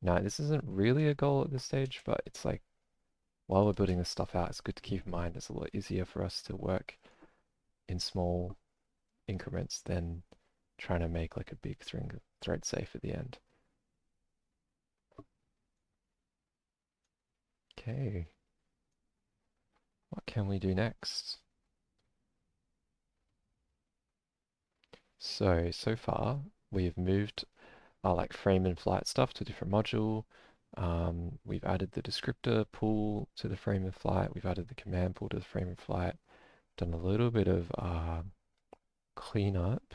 Now, this isn't really a goal at this stage, but it's like, while we're building this stuff out, it's good to keep in mind it's a lot easier for us to work in small increments than trying to make like a big thread safe at the end. Okay, what can we do next? So far, we've moved our like frame and flight stuff to a different module. We've added the descriptor pool to the frame and flight. We've added the command pool to the frame and flight. Done a little bit of cleanup.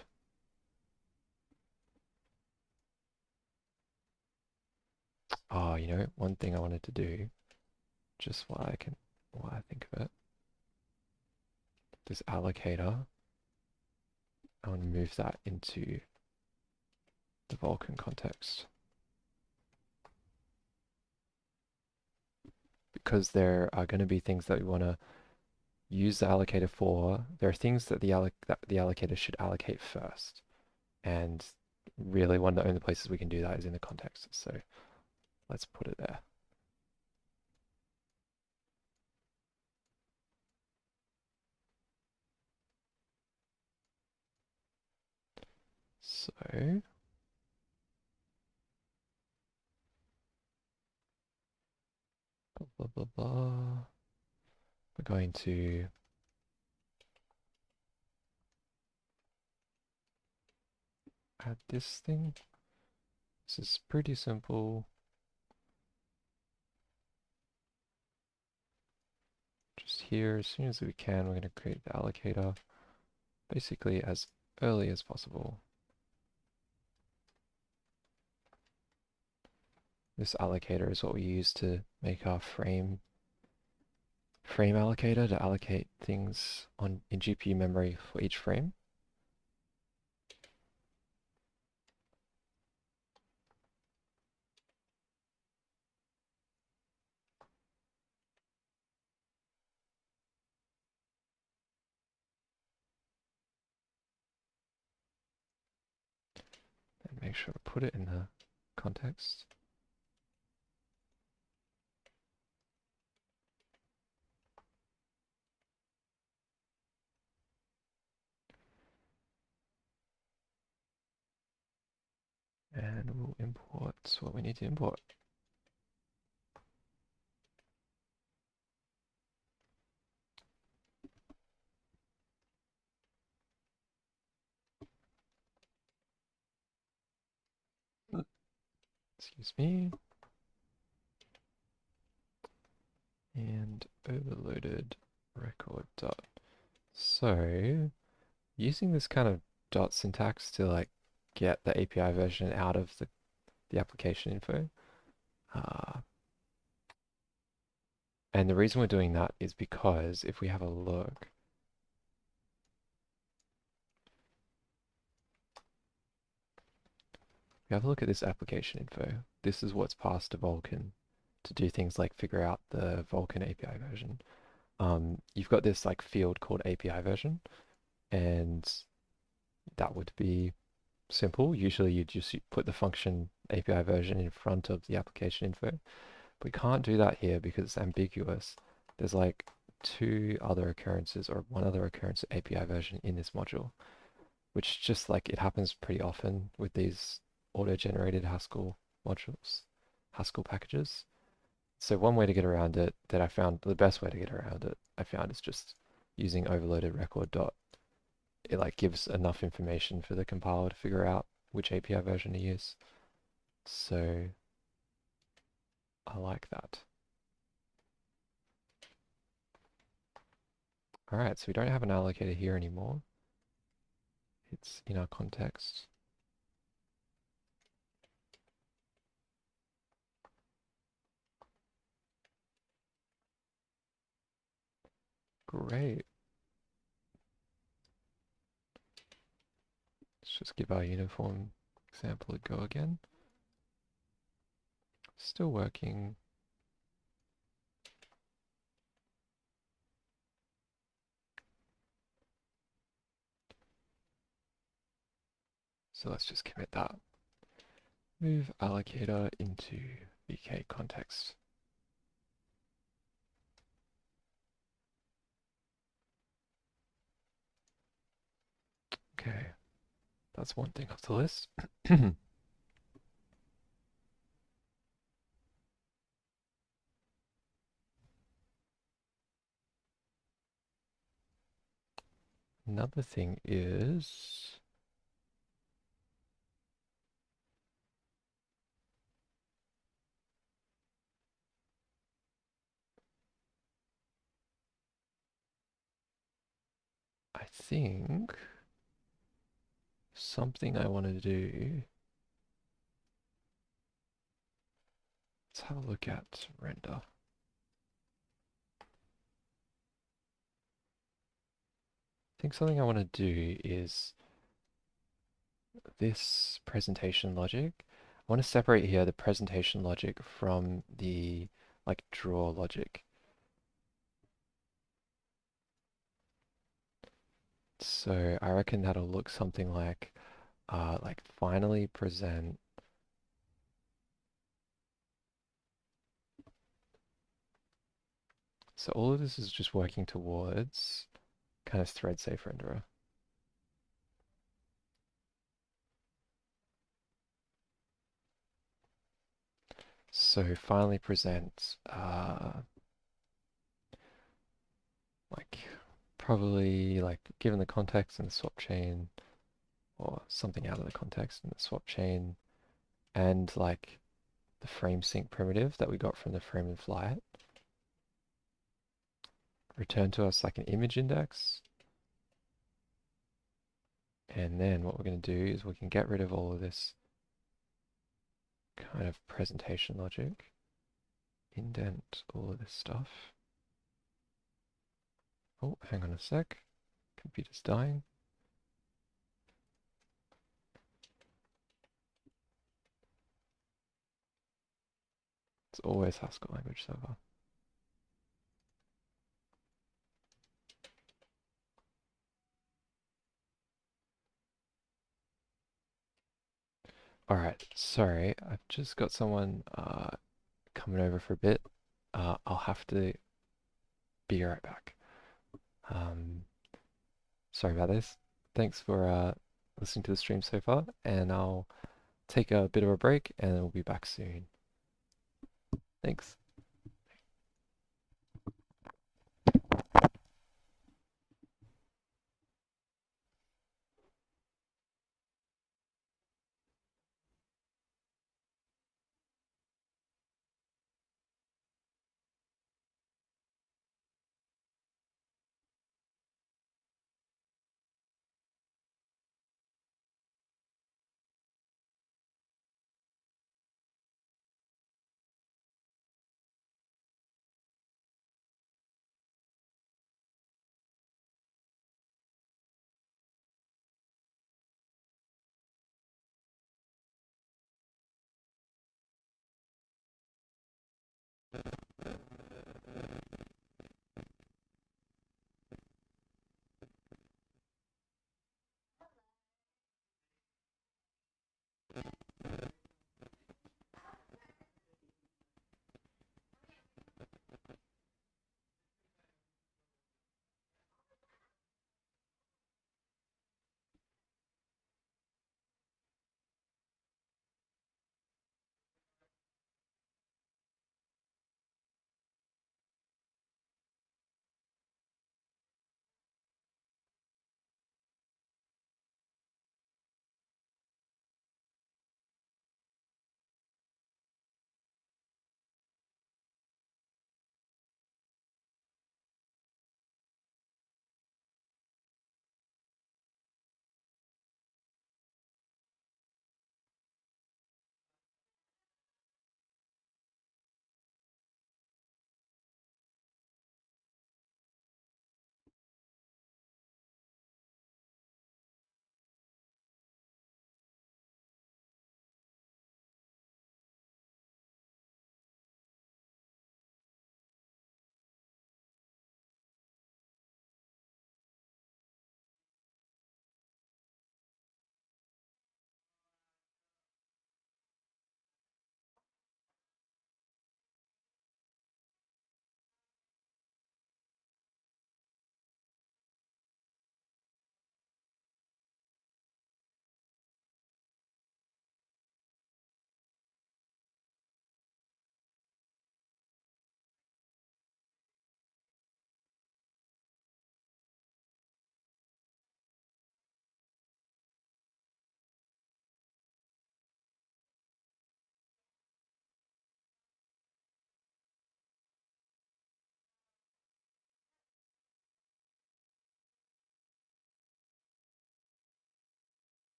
Oh, you know, one thing I wanted to do, just while I think of it, this allocator, I want to move that into the Vulkan context. Because there are going to be things that we want to use the allocator for. There are things that that the allocator should allocate first. And really one of the only places we can do that is in the context. So let's put it there. So blah blah blah blah. We're going to add this thing. This is pretty simple. Just here, as soon as we can, we're going to create the allocator basically as early as possible. This allocator is what we use to make our frame allocator to allocate things in GPU memory for each frame. And make sure to put it in the context. And we'll import what we need to import. Excuse me. And overloaded record dot. So using this kind of dot syntax to like get the API version out of the application info. And the reason we're doing that is because if we have a look, at this application info, this is what's passed to Vulkan to do things like figure out the Vulkan API version. You've got this like field called API version, and that would be simple. Usually you just put the function API version in front of the application info. But we can't do that here because it's ambiguous. There's like two other occurrences or one other occurrence of API version in this module, which just like it happens pretty often with these auto-generated Haskell modules, Haskell packages. So one way to get around it that I found, the best way to get around it, I found is just using overloaded record dot. It like gives enough information for the compiler to figure out which API version to use. So I like that. Alright, so we don't have an allocator here anymore. It's in our context. Great. Let's just give our uniform example a go again. Still working. So let's just commit that. Move allocator into VK context. Okay, that's one thing off the list. Another thing is I think something I want to do. Let's have a look at render. I think something I want to do is this presentation logic. I want to separate here the presentation logic from the like draw logic. So I reckon that'll look something like finally present. So all of this is just working towards kind of thread safe renderer. So finally present like probably like given the context in the swap chain or something out of the context in the swap chain and like the frame sync primitive that we got from the frame in flight. Return to us like an image index. And then what we're going to do is we can get rid of all of this kind of presentation logic, indent all of this stuff. Oh, hang on a sec. Computer's dying. It's always Haskell language server. Alright, sorry, I've just got someone coming over for a bit. I'll have to be right back. Um, Sorry about this. Thanks for listening to the stream so far, and I'll take a bit of a break and we'll be back soon. Thanks.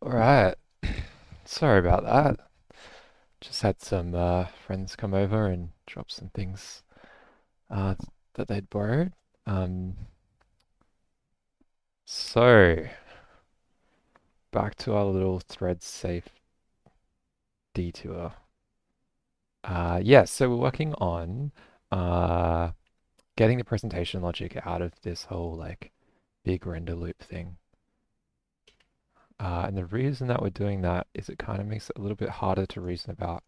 All right. Sorry about that. Just had some friends come over and drop some things uh, that they'd borrowed. Um, so back to our little thread safe detour. Yeah, so we're working on uh, getting the presentation logic out of this whole like big render loop thing. And the reason that we're doing that is it kind of makes it a little bit harder to reason about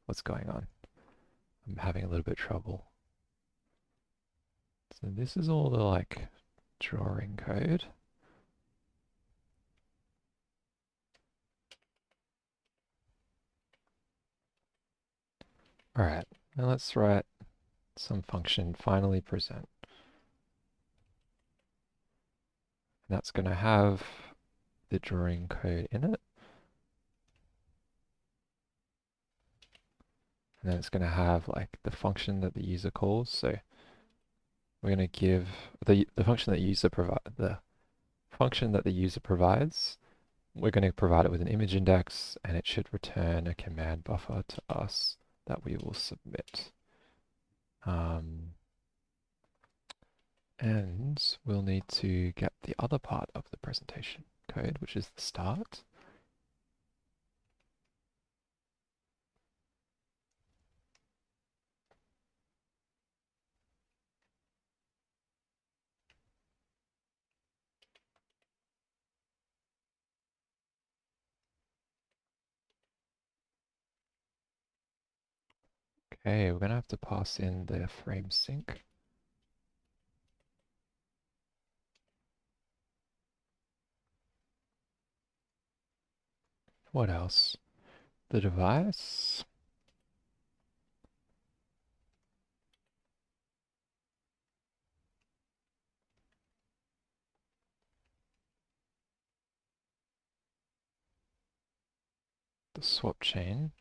what's going on. I'm having a little bit of trouble. So this is all the like drawing code. All right, now let's write some function finally present. And that's going to have the drawing code in it. And then it's going to have like the function that the user calls. So we're going to give the function that the function that the user provides. We're going to provide it with an image index, and it should return a command buffer to us that we will submit. And we'll need to get the other part of the presentation code, which is the start. Okay, we're going to have to pass in the frame sync. What else? The device. The swap chain.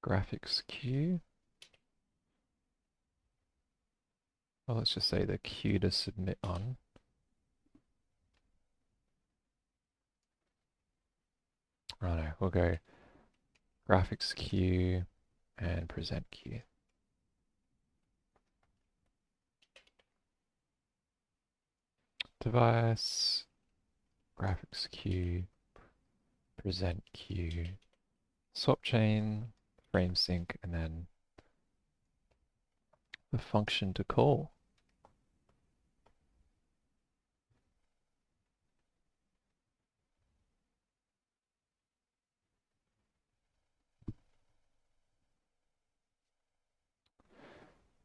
Graphics queue. Well, let's just say the queue to submit on. Righto, we'll go graphics queue and present queue. Device, graphics queue, present queue, swap chain, frame sync, and then the function to call.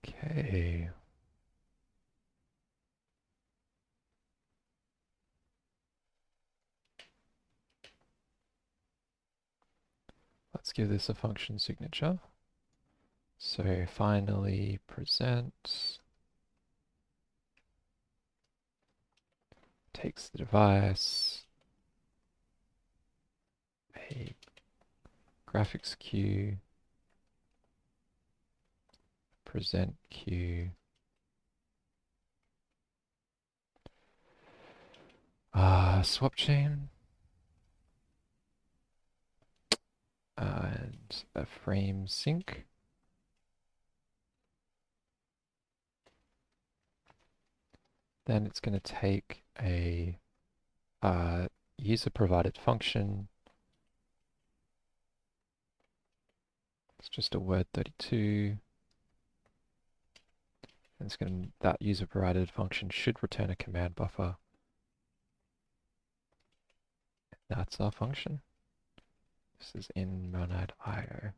Okay. Let's give this a function signature. So finally present takes the device, a graphics queue, present queue, swap chain, and a frame sync. Then it's going to take a user provided function. It's just a word32. And it's going to, that user provided function should return a command buffer. That's our function. This is in monad IO.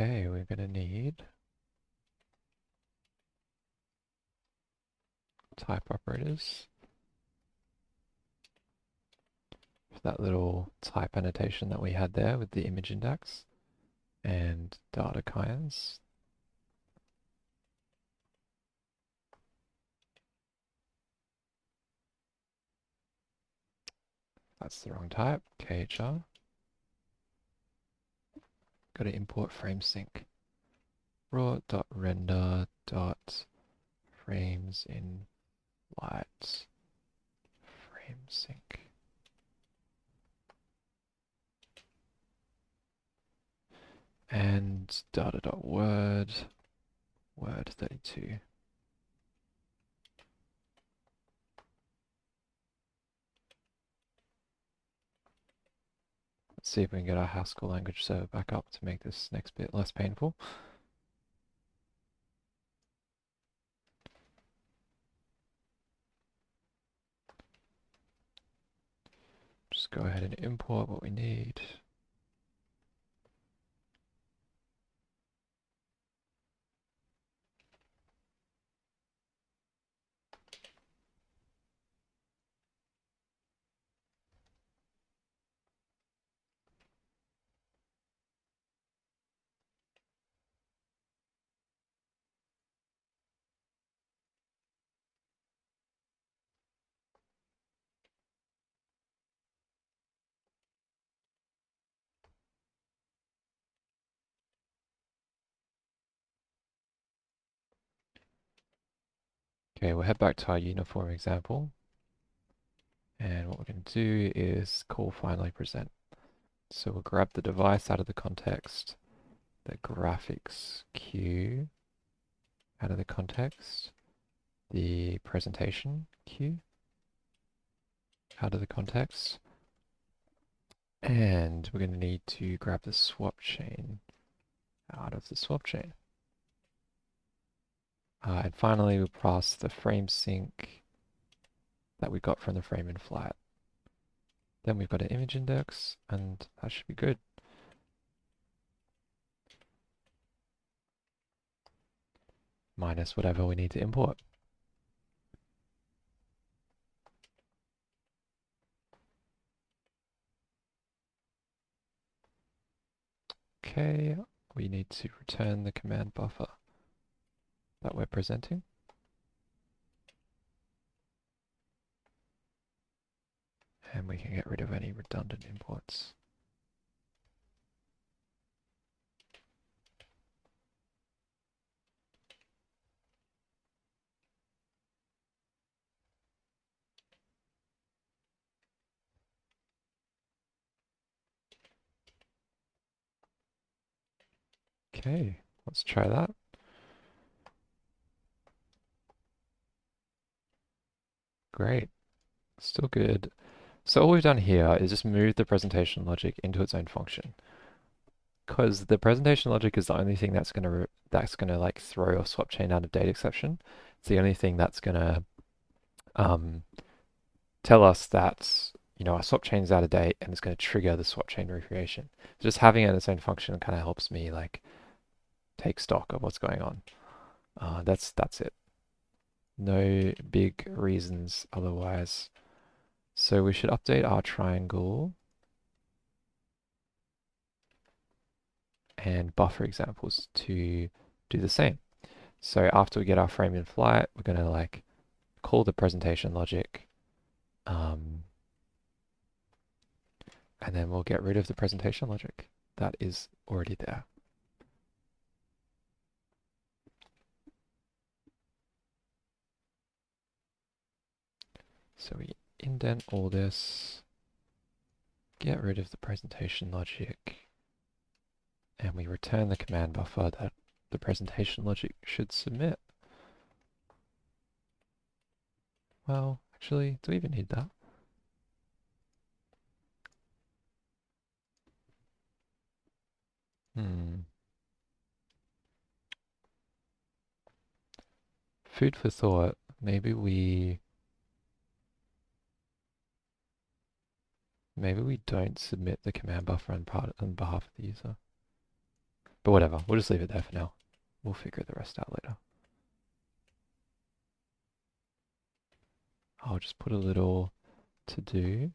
Okay, we're gonna need type operators for that little type annotation that we had there with the image index and data kinds. That's the wrong type, KHR. Got to import frame sync. Raw.render dot frames in light frame sync. And data.word, word32. Let's see if we can get our Haskell language server back up to make this next bit less painful. Just go ahead and import what we need. Okay, we'll head back to our uniform example. And what we're going to do is call finally present. So we'll grab the device out of the context, the graphics queue out of the context, the presentation queue out of the context, and we're going to need to grab the swap chain out of the swap chain. And finally, we'll pass the frame sync that we got from the frame in flight. Then we've got an image index, and that should be good. Minus whatever we need to import. Okay, we need to return the command buffer that we're presenting. And we can get rid of any redundant imports. Okay, let's try that. Great, still good. So all we've done here is just move the presentation logic into its own function. Because the presentation logic is the only thing that's gonna like throw a swap chain out of date exception. It's the only thing that's gonna tell us that our swap chain is out of date and it's gonna trigger the swap chain recreation. So just having it in its own function kind of helps me like take stock of what's going on. That's it. No big reasons otherwise. So we should update our triangle and buffer examples to do the same. So after we get our frame in flight, we're going to like call the presentation logic, and then we'll get rid of the presentation logic that is already there. So we indent all this, get rid of the presentation logic, and we return the command buffer that the presentation logic should submit. Well, actually, do we even need that? Food for thought. Maybe we don't submit the command buffer on behalf of the user. But whatever, we'll just leave it there for now. We'll figure the rest out later. I'll just put a little to do.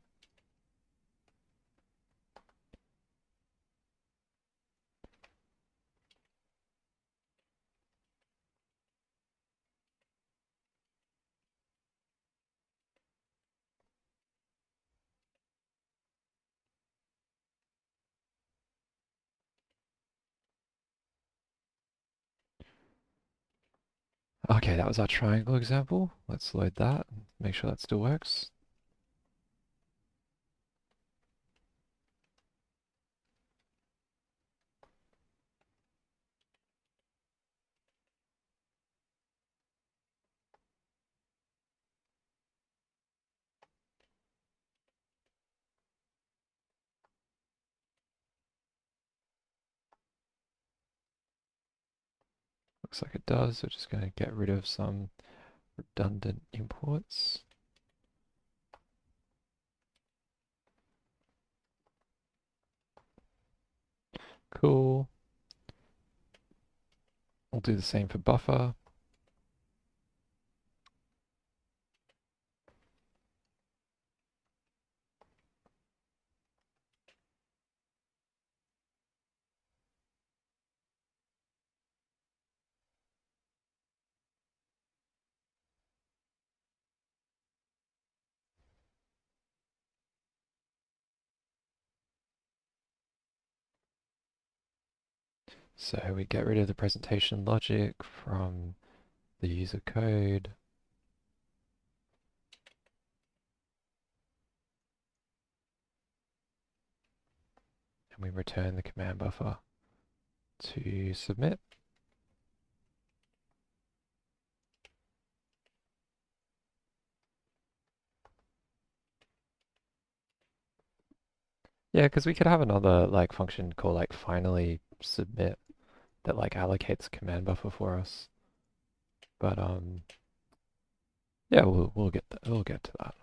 Okay, that was our triangle example. Let's load that, make sure that still works. Looks like it does. We're just going to get rid of some redundant imports. Cool. We'll do the same for buffer. So we get rid of the presentation logic from the user code. And we return the command buffer to submit. Yeah, because we could have another like function called like finally submit that like allocates command buffer for us. But yeah, we'll get to that.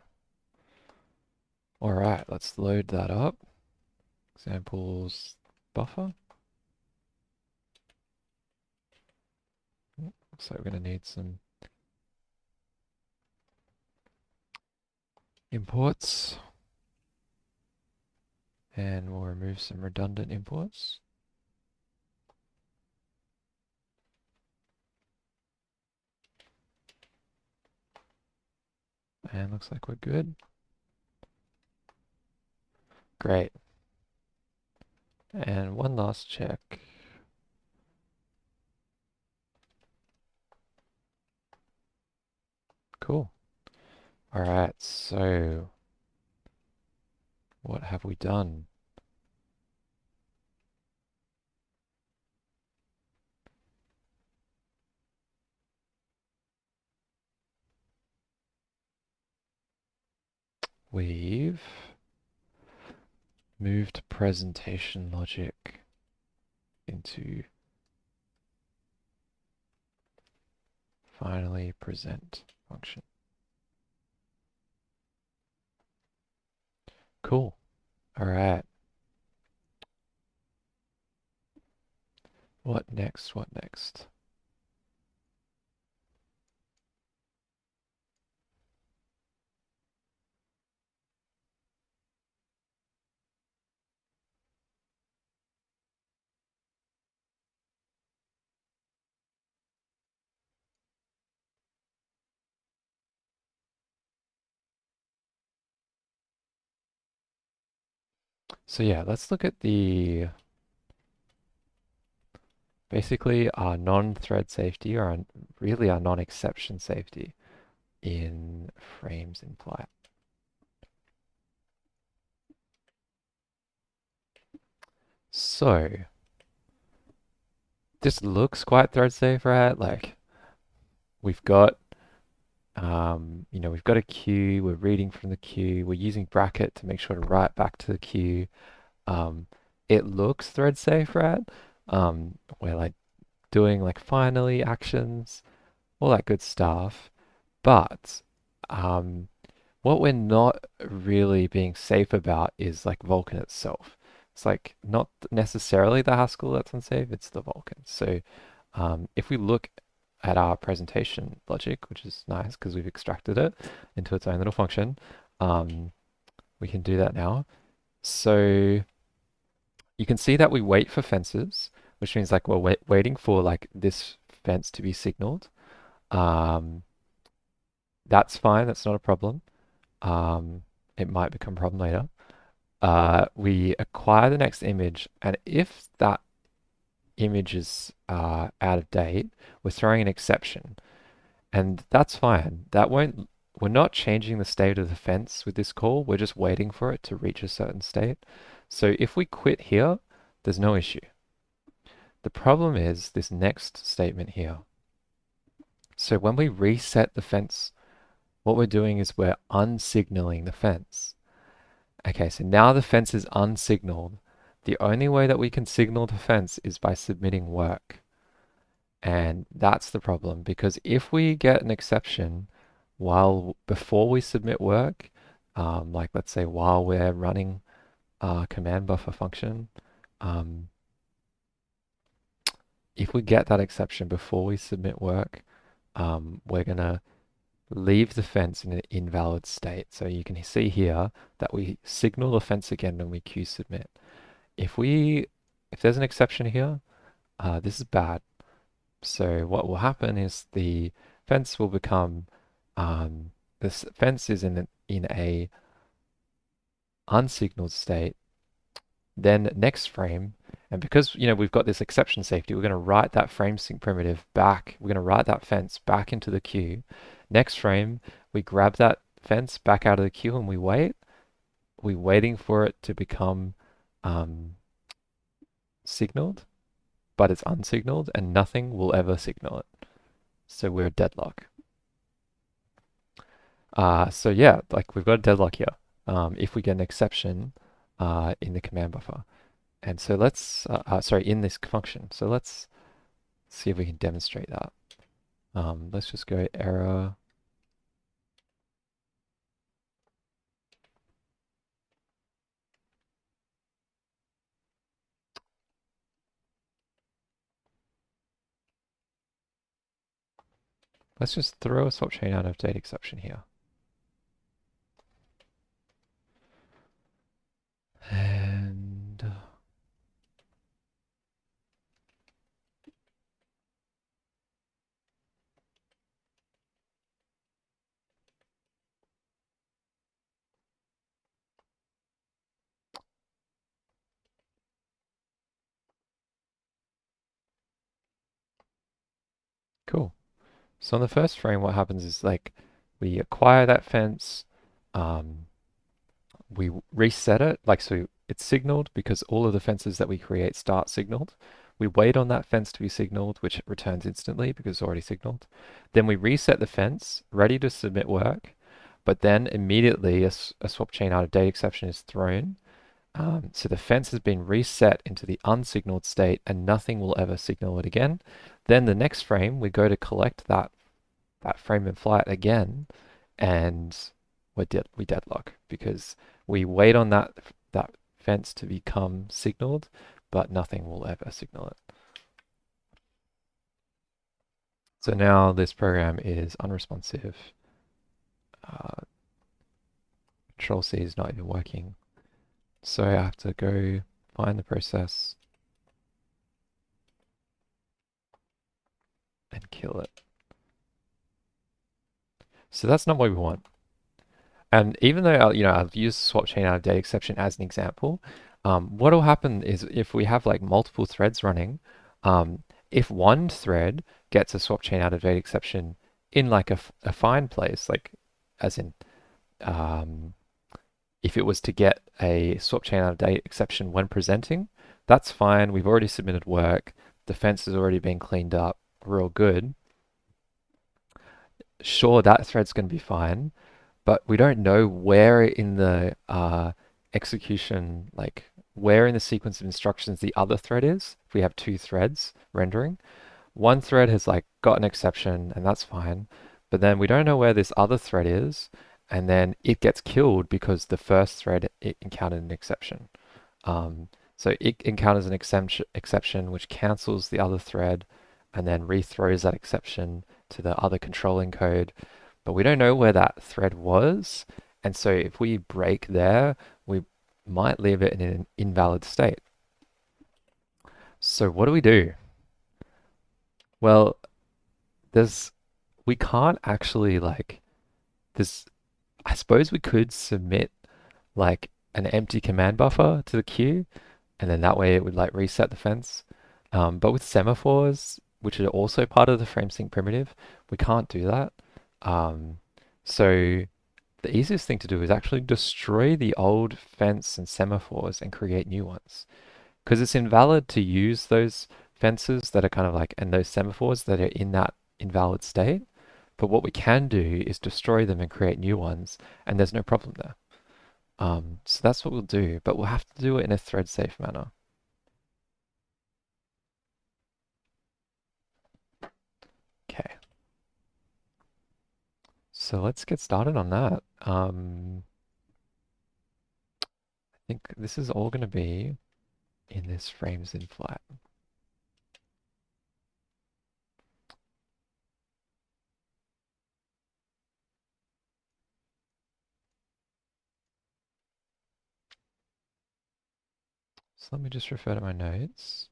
All right, let's load that up. Examples buffer. Looks like we're going to need some imports. And we'll remove some redundant imports. And looks like we're good. Great. And one last check. Cool. All right, so what have we done? We've moved presentation logic into finally present function. Cool. All right. What next? What next? So yeah, let's look at the basically our non-thread safety or really our non-exception safety in frames in flight. So this looks quite thread safe, right? Like we've got we've got a queue, we're reading from the queue, we're using bracket to make sure to write back to the queue. It looks thread safe, right? We're like doing like finally actions, all that good stuff. But what we're not really being safe about is like Vulkan itself. It's like not necessarily the Haskell that's unsafe, it's the Vulkan. So if we look at our presentation logic, which is nice because we've extracted it into its own little function, um, we can do that now. So you can see that we wait for fences, which means like we're waiting for like this fence to be signaled. Um, that's fine, that's not a problem. Um, it might become a problem later. We acquire the next image, and if that image is out of date, we're throwing an exception. And that's fine. That won't, we're not changing the state of the fence with this call. We're just waiting for it to reach a certain state. So if we quit here, there's no issue. The problem is this next statement here. So when we reset the fence, what we're doing is we're unsignaling the fence. Okay, so now the fence is unsignaled. The only way that we can signal the fence is by submitting work. And that's the problem, because if we get an exception before we submit work, like let's say while we're running a command buffer function, um, if we get that exception before we submit work, we're gonna leave the fence in an invalid state. So you can see here that we signal the fence again when we queue submit. If there's an exception here, this is bad. So what will happen is the fence will become, this fence is in a unsignaled state. Then next frame, and because we've got this exception safety, we're going to write that frame sync primitive back. We're going to write that fence back into the queue. Next frame, we grab that fence back out of the queue and we wait. We're waiting for it to become signaled, but it's unsignaled and nothing will ever signal it. So we're deadlock. So yeah, like we've got a deadlock here if we get an exception in the command buffer. And so let's, sorry, in this function. So let's see if we can demonstrate that. Let's just go error. Let's just throw a swap chain out of date exception here. And cool. So on the first frame, what happens is like we acquire that fence, we reset it, like so it's signaled because all of the fences that we create start signaled. We wait on that fence to be signaled, which returns instantly because it's already signaled. Then we reset the fence, ready to submit work, but then immediately a swap chain out of date exception is thrown. So the fence has been reset into the unsignaled state and nothing will ever signal it again. Then the next frame, we go to collect that frame in flight again, and we deadlock because we wait on that fence to become signaled, but nothing will ever signal it. So now this program is unresponsive. Control C is not even working. So I have to go find the process and kill it. So that's not what we want. And even though I've used swap chain out of date exception as an example, what will happen is if we have like multiple threads running, if one thread gets a swap chain out of date exception in like a fine place, like as in if it was to get a swap chain out of date exception when presenting, that's fine. We've already submitted work. The fence has already been cleaned up. We're all good. Sure, that thread's going to be fine, but we don't know where in the execution, like where in the sequence of instructions the other thread is. If we have two threads rendering, one thread has like got an exception and that's fine, but then we don't know where this other thread is, and then it gets killed because the first thread it encountered an exception. So it encounters an exception which cancels the other thread and then rethrows that exception to the other controlling code. But we don't know where that thread was. And so if we break there, we might leave it in an invalid state. So what do we do? Well, there's we can't actually like this. I suppose we could submit like an empty command buffer to the queue, and then that way it would like reset the fence. But with semaphores, which are also part of the FrameSync primitive, we can't do that. Um, so the easiest thing to do is actually destroy the old fence and semaphores and create new ones. Because it's invalid to use those fences that are kind of like, and those semaphores that are in that invalid state. But what we can do is destroy them and create new ones, and there's no problem there. So that's what we'll do, but we'll have to do it in a thread safe manner. Okay, so let's get started on that. I think this is all going to be in this frames in flat. So let me just refer to my notes.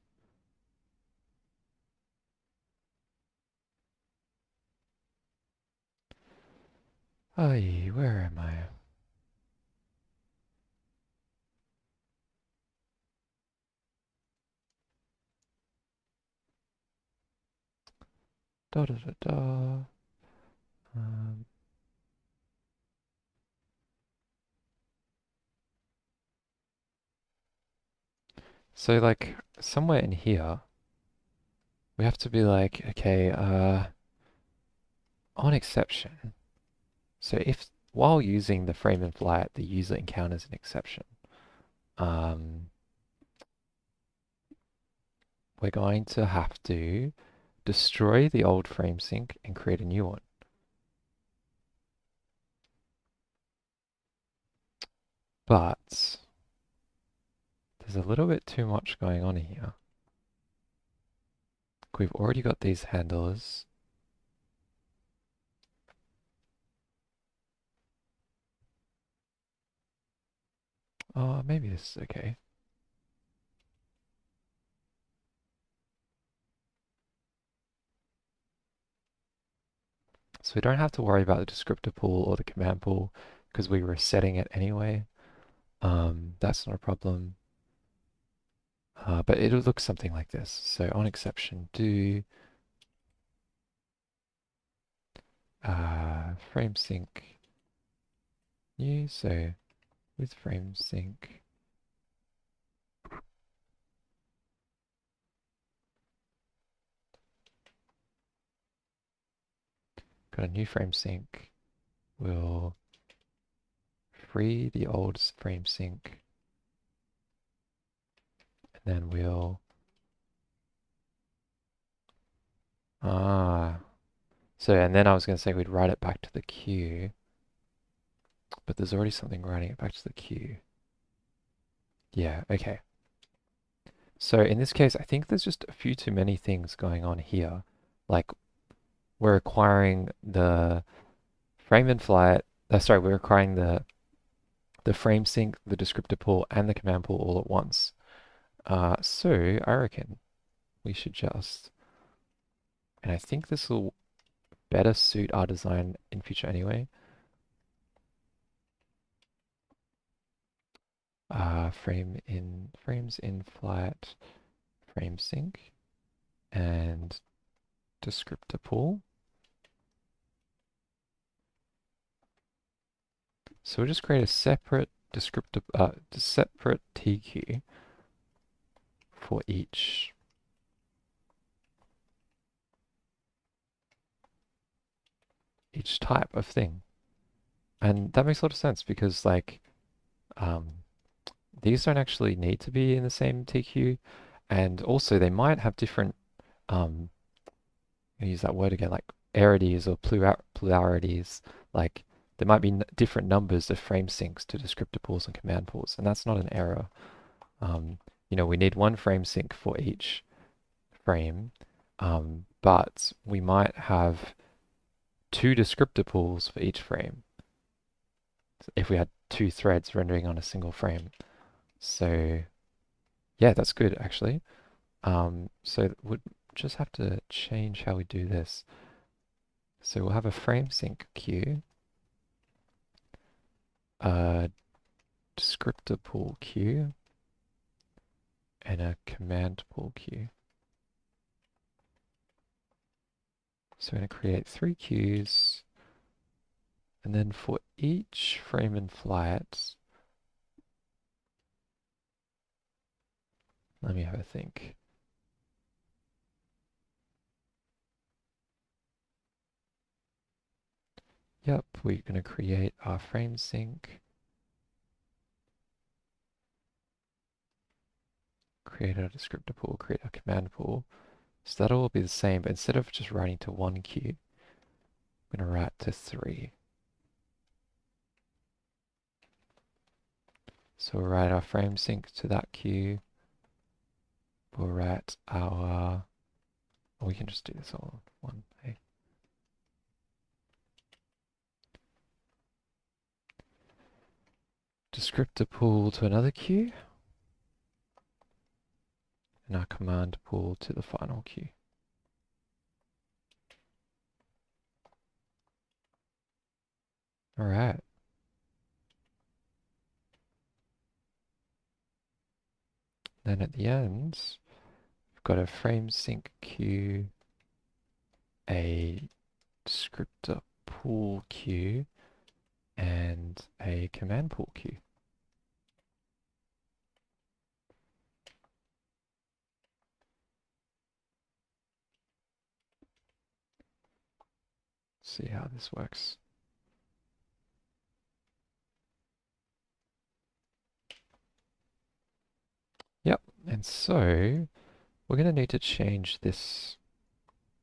Ay, where am I? Da da da da. Um, so like somewhere in here, we have to be like, okay, on exception. So if while using the frame in flat, the user encounters an exception, um, we're going to have to destroy the old frame sync and create a new one. But there's a little bit too much going on here. We've already got these handlers. Oh, maybe this is okay. So we don't have to worry about the descriptor pool or the command pool because we were setting it anyway. That's not a problem. But it'll look something like this. So on exception, do frame sync new. So with frame sync, got a new frame sync. We'll free the old frame sync, and then we'll so and then I was going to say we'd write it back to the queue, but there's already something writing it back to the queue. Yeah, okay. So in this case, I think there's just a few too many things going on here. Like we're acquiring the frame in flat, sorry, we're acquiring the frame sync, the descriptor pool, and the command pool all at once. So I reckon we should just, and I think this will better suit our design in future anyway. Frames in flat, frame sync, and descriptor pool. So we'll just create a separate separate TQ for each type of thing. And that makes a lot of sense because like these don't actually need to be in the same TQ, and also they might have different I use that word again, like arities or pluralities. Like there might be different numbers of frame syncs to descriptor pools and command pools, and that's not an error. we need one frame sync for each frame, but we might have two descriptor pools for each frame if we had two threads rendering on a single frame. So yeah, that's good actually. So we'd just have to change how we do this. So we'll have a frame sync queue, a descriptor pool queue, and a command pool queue. So we're going to create 3 queues, and then for each frame in flight, let me have a think. Yep, we're going to create our frame sync, create our descriptor pool, create our command pool. So that'll all be the same, but instead of just writing to 1 queue, I'm going to write to 3. So we'll write our frame sync to that queue. We'll write our, or we can just do this all in one. Hey. Descriptor pool to another queue, and our command pool to the final queue. All right. Then at the end, we've got a frame sync queue, a descriptor pool queue, and a command pool queue. See how this works. Yep, and so we're going to need to change this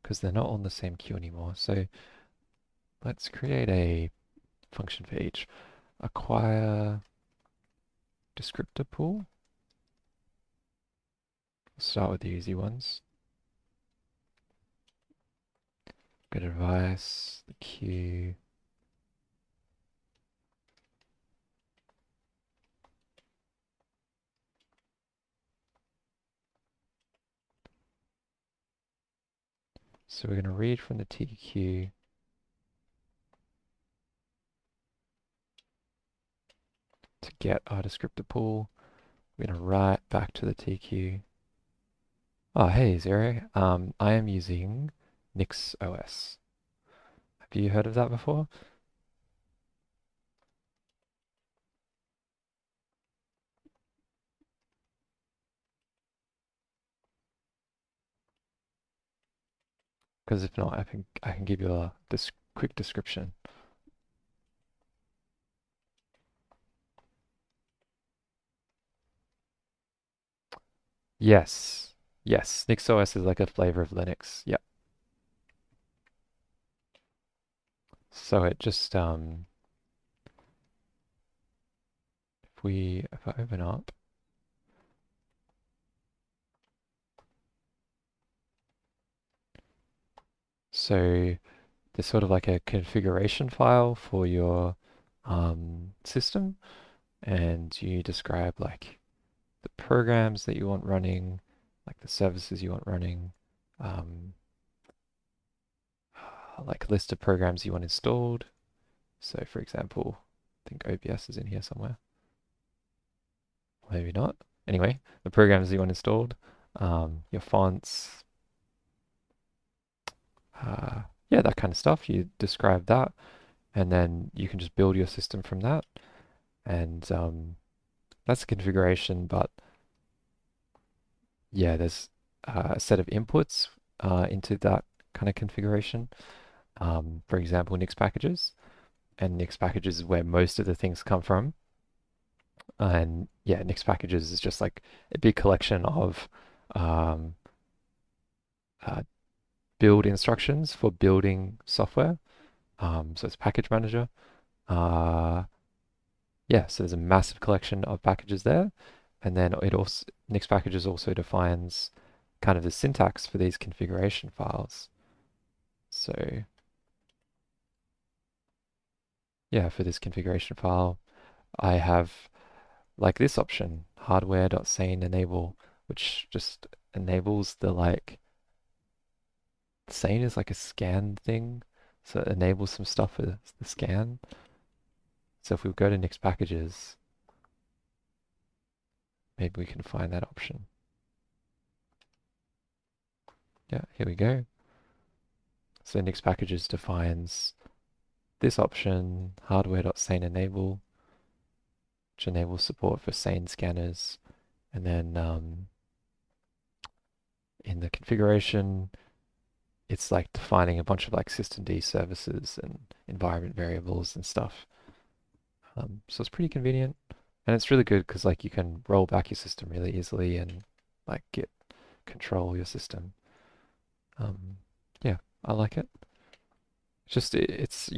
because they're not on the same queue anymore. So let's create a function for each. Acquire descriptor pool. We'll start with the easy ones. Go to device, the queue. So we're going to read from the TQ to get our descriptor pool. We're going to write back to the TQ. Oh, hey, Zero. I am using Nix OS. Have you heard of that before? Because if not, I can give you a quick description. Yes. Yes, NixOS is like a flavor of Linux. Yep. So it just if I open up, so there's sort of like a configuration file for your system, and you describe like the programs that you want running, like the services you want running, um, like a list of programs you want installed. So for example, I think OBS is in here somewhere. Maybe not. Anyway, the programs you want installed, your fonts, yeah, that kind of stuff. You describe that, and then you can just build your system from that. And that's the configuration, but yeah, there's a set of inputs into that kind of configuration. For example, Nix packages, and Nix packages is where most of the things come from. And yeah, Nix packages is just like a big collection of um, uh, build instructions for building software. So it's package manager. Yeah, so there's a massive collection of packages there. And then it also Nix packages also defines kind of the syntax for these configuration files. So yeah, for this configuration file, I have like this option, hardware.sane enable, which just enables the like sane is like a scan thing. So it enables some stuff for the scan. So if we go to Nix packages, maybe we can find that option. Yeah, here we go. So Nix packages defines this option, hardware.sane enable, which enables support for sane scanners. And then in the configuration, it's like defining a bunch of like systemd services and environment variables and stuff. So it's pretty convenient, and it's really good because like you can roll back your system really easily and like get control your system. Um, yeah, I like it. It's just it's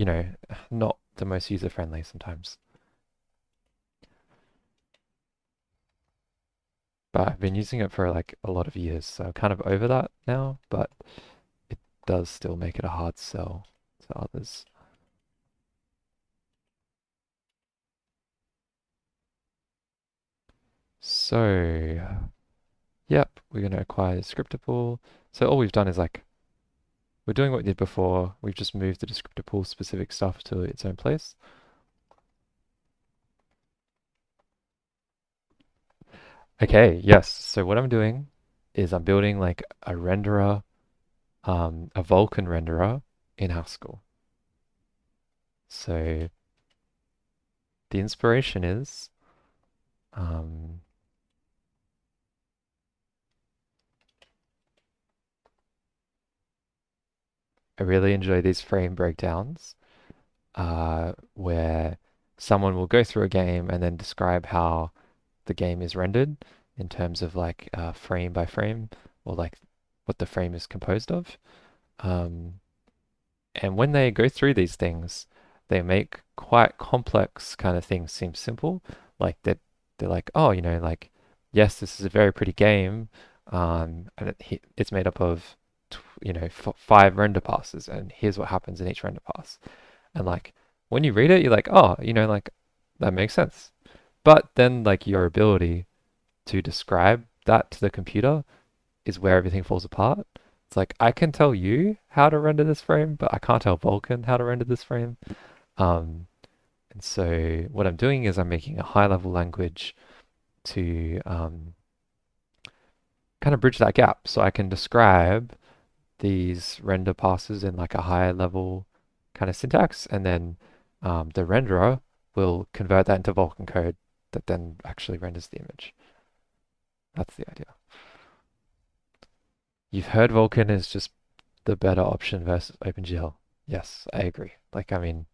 not the most user friendly sometimes, but I've been using it for like a lot of years, so I'm kind of over that now. But it does still make it a hard sell to others. So, yep, we're going to acquire the descriptor pool. So all we've done is like, we're doing what we did before. We've just moved the descriptor pool specific stuff to its own place. Okay, yes. So what I'm doing is I'm building like a renderer, a Vulkan renderer in Haskell. So the inspiration is, um, I really enjoy these frame breakdowns, where someone will go through a game and then describe how the game is rendered in terms of like frame by frame or like what the frame is composed of. Um, and when they go through these things, they make quite complex kind of things seem simple. Like that, they're like, oh, like yes, this is a very pretty game, and it's made up of five render passes, and here's what happens in each render pass. And like when you read it, you're like, oh, like that makes sense. But then like your ability to describe that to the computer is where everything falls apart. It's like I can tell you how to render this frame, but I can't tell Vulkan how to render this frame. Um, and so what I'm doing is I'm making a high level language to kind of bridge that gap. So I can describe these render passes in like a high level kind of syntax, and then the renderer will convert that into Vulkan code that then actually renders the image. That's the idea. You've heard Vulkan is just the better option versus OpenGL. Yes, I agree. Like, I mean,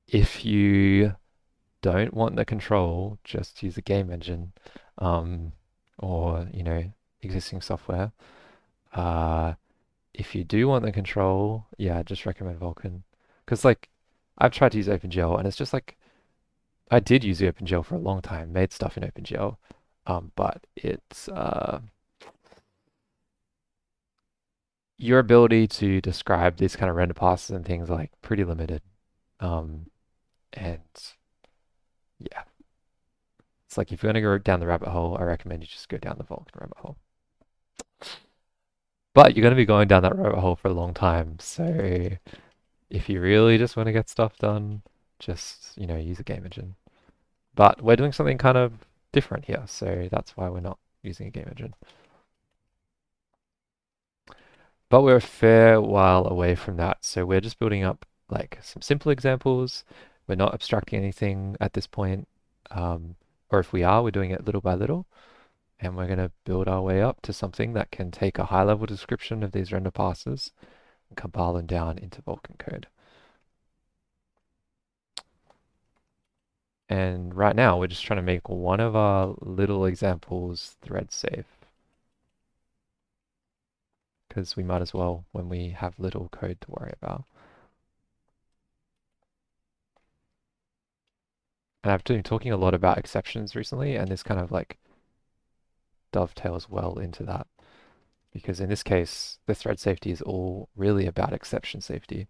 if you don't want the control, just use a game engine, um, or, existing software. Uh, if you do want the control, yeah, I just recommend Vulkan. Because, like, I've tried to use OpenGL, and it's just like, I did use OpenGL for a long time, made stuff in OpenGL, but it's, your ability to describe these kind of render passes and things like pretty limited. Um, and yeah, it's like if you're gonna go down the rabbit hole, I recommend you just go down the Vulkan rabbit hole. But you're gonna be going down that rabbit hole for a long time, so if you really just want to get stuff done, just use a game engine. But we're doing something kind of different here, so that's why we're not using a game engine. But we're a fair while away from that, so we're just building up like some simple examples. We're not abstracting anything at this point, or if we are, we're doing it little by little, and we're going to build our way up to something that can take a high-level description of these render passes and compile them down into Vulkan code. And right now, we're just trying to make one of our little examples thread safe, because we might as well when we have little code to worry about. And I've been talking a lot about exceptions recently, and this kind of like dovetails well into that. Because in this case, the thread safety is all really about exception safety.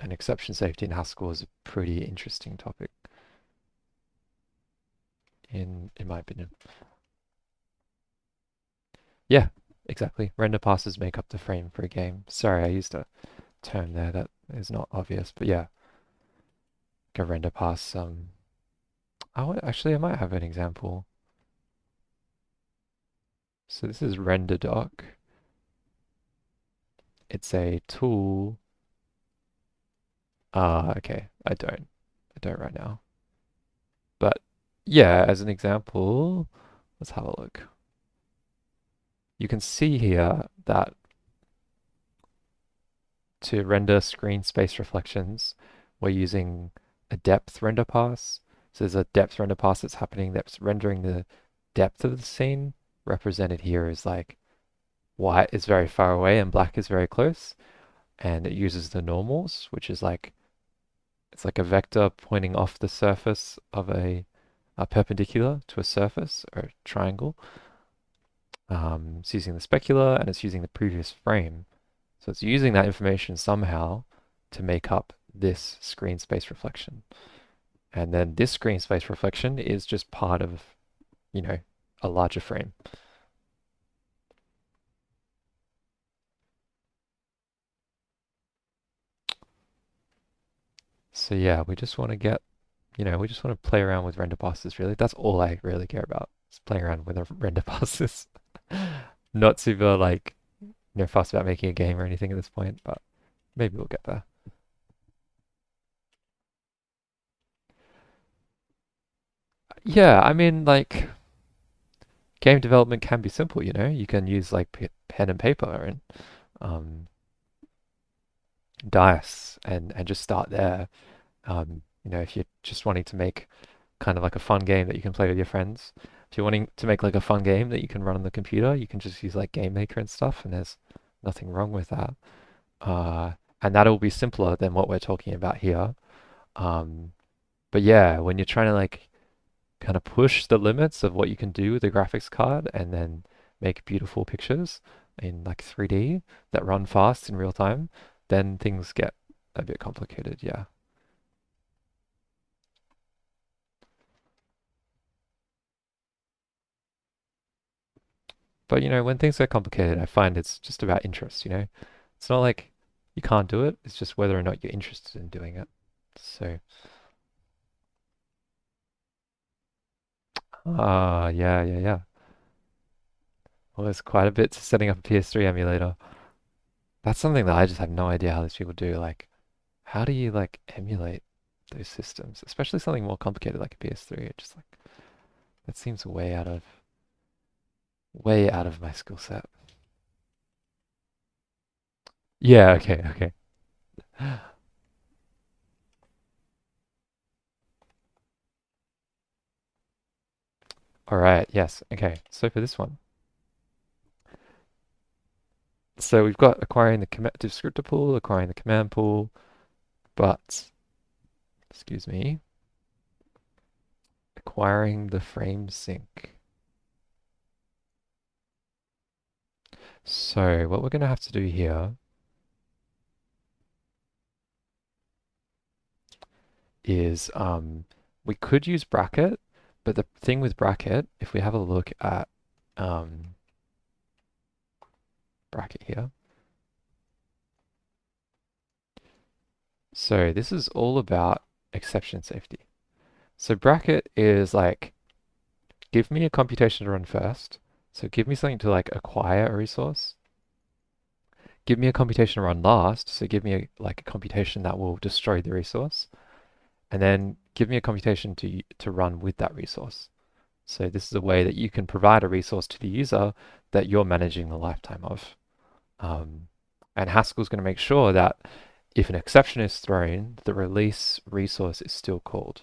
And exception safety in Haskell is a pretty interesting topic, in my opinion. Yeah, exactly. Render passes make up the frame for a game. Sorry, I used a term there that is not obvious, but yeah, like a render pass. Actually, I might have an example. So this is render doc. It's a tool. Okay, I don't right now. But yeah, as an example, let's have a look. You can see here that to render screen space reflections, we're using a depth render pass. So there's a depth render pass that's happening that's rendering the depth of the scene. Represented here is like white is very far away and black is very close. And it uses the normals, which is like it's like a vector pointing off the surface of a perpendicular to a surface or a triangle. It's using the specular and it's using the previous frame. So it's using that information somehow to make up this screen space reflection. And then this screen space reflection is just part of, you know, a larger frame. So yeah, we just want to get, we just want to play around with render passes really. That's all I really care about. Is playing around with render passes. Not super like, fussed about making a game or anything at this point, but maybe we'll get there. Yeah, I mean, like, game development can be simple, You can use like pen and paper and um, dice and just start there. If you're just wanting to make kind of like a fun game that you can play with your friends, if you're wanting to make like a fun game that you can run on the computer, you can just use like Game Maker and stuff, and there's nothing wrong with that. Uh, and that'll be simpler than what we're talking about here. Um, but yeah, when you're trying to like kind of push the limits of what you can do with a graphics card and then make beautiful pictures in like 3D that run fast in real time, then things get a bit complicated, yeah. But when things get complicated, I find it's just about interest. It's not like you can't do it, it's just whether or not you're interested in doing it. So, yeah, yeah, yeah. Well, there's quite a bit to setting up a PS3 emulator. That's something that I just have no idea how these people do. Like, how do you like emulate those systems, especially something more complicated like a PS3? It just like that seems way out of my skill set. Yeah, okay, okay. All right, yes, okay. So for this one, so we've got acquiring the descriptor pool, acquiring the command pool, but excuse me, acquiring the frame sync. So what we're going to have to do here is we could use bracket, but the thing with bracket, if we have a look at um, bracket here, so this is all about exception safety. So bracket is like, give me a computation to run first. So give me something to like acquire a resource. Give me a computation to run last. So give me like a computation that will destroy the resource. And then give me a computation to run with that resource. So this is a way that you can provide a resource to the user that you're managing the lifetime of. Um, and Haskell's going to make sure that if an exception is thrown, the release resource is still called,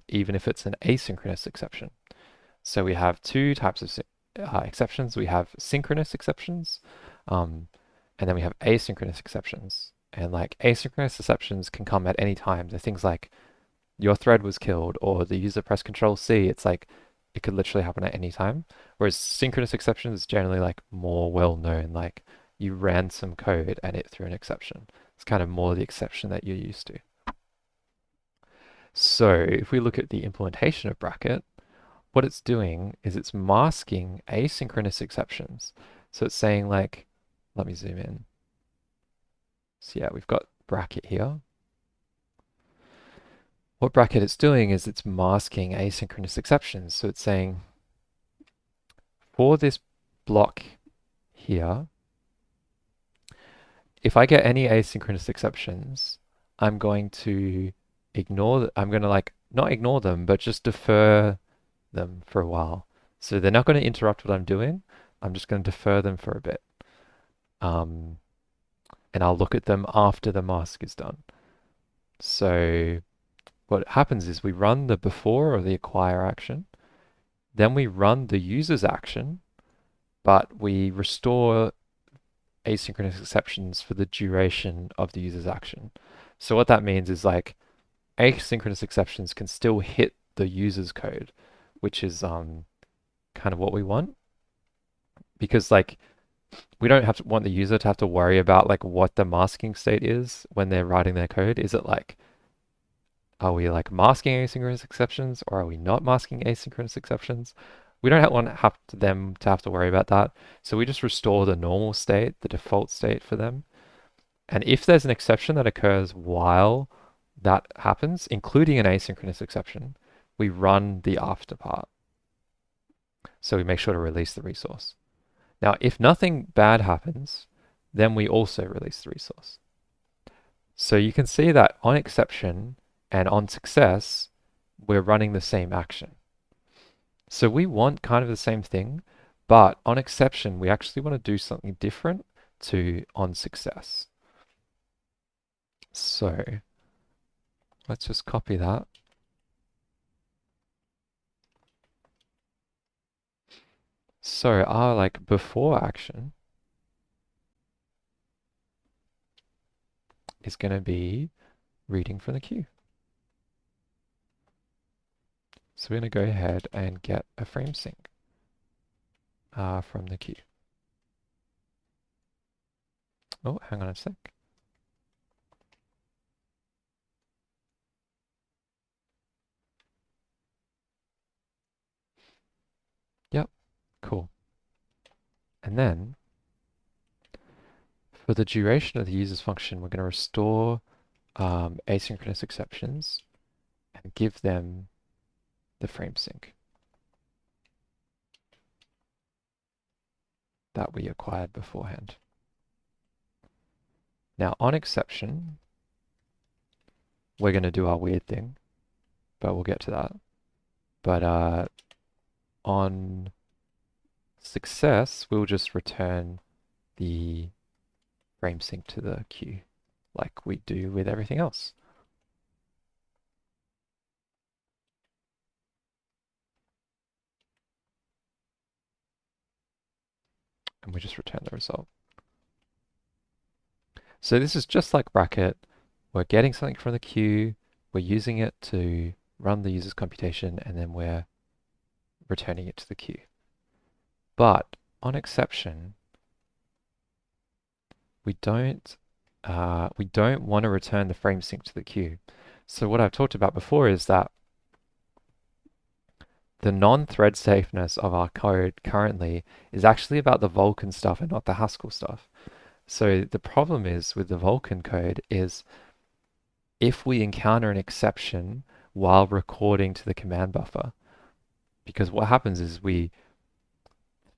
even if it's an asynchronous exception. So we have two types of exceptions. We have synchronous exceptions. Um, And then we have asynchronous exceptions. And like asynchronous exceptions can come at any time. They're things like your thread was killed or the user pressed Control C. It's like it could literally happen at any time. Whereas synchronous exceptions is generally like more well known, like you ran some code and it threw an exception. It's kind of more the exception that you're used to. So if we look at the implementation of bracket, what it's doing is it's masking asynchronous exceptions. So it's saying like, let me zoom in. So yeah, we've got bracket here. What bracket it's doing is it's masking asynchronous exceptions. So it's saying for this block here, if I get any asynchronous exceptions, I'm going to I'm going to like not ignore them, but just defer them for a while. So they're not going to interrupt what I'm doing. I'm just going to defer them for a bit. Um, and I'll look at them after the mask is done. So what happens is we run the before or the acquire action, then we run the user's action, but we restore asynchronous exceptions for the duration of the user's action. So what that means is like asynchronous exceptions can still hit the user's code, which is kind of what we want, because like we don't have to want the user to have to worry about like what the masking state is when they're writing their code. Is it like, are we like masking asynchronous exceptions or are we not masking asynchronous exceptions? We don't want them to have to worry about that. So we just restore the normal state, the default state for them. And if there's an exception that occurs while that happens, including an asynchronous exception, we run the after part. So we make sure to release the resource. Now, if nothing bad happens, then we also release the resource. So you can see that on exception and on success, we're running the same action. So we want kind of the same thing, but on exception, we actually want to do something different to on success. So let's just copy that. So our like before action is going to be reading from the queue. So we're going to go ahead and get a frame sync from the queue. Oh, hang on a sec. Yep, cool. And then for the duration of the user's function, we're going to restore asynchronous exceptions and give them the frame sync that we acquired beforehand. Now on exception, we're going to do our weird thing, but we'll get to that. But on success, we'll just return the frame sync to the queue like we do with everything else. And we just return the result. So this is just like bracket. We're getting something from the queue, we're using it to run the user's computation, and then we're returning it to the queue. But on exception, we don't want to return the frame sync to the queue. So what I've talked about before is that the non-thread safeness of our code currently is actually about the Vulkan stuff and not the Haskell stuff. So the problem is with the Vulkan code is if we encounter an exception while recording to the command buffer, because what happens is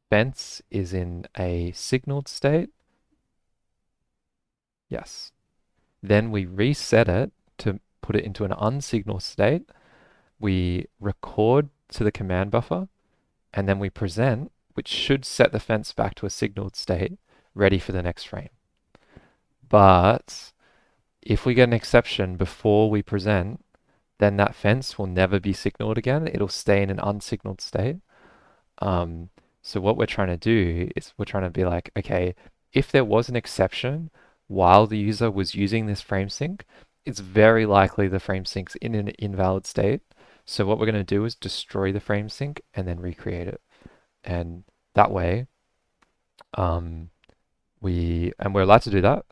fence is in a signaled state. Yes. Then we reset it to put it into an unsignaled state. We record to the command buffer, and then we present, which should set the fence back to a signaled state, ready for the next frame. But if we get an exception before we present, then that fence will never be signaled again. It'll stay in an unsignaled state. So what we're trying to do is we're trying to be like, okay, if there was an exception while the user was using this frame sync, it's very likely the frame sync's in an invalid state. So what we're going to do is destroy the frame sync and then recreate it. And that way, um, we're allowed to do that.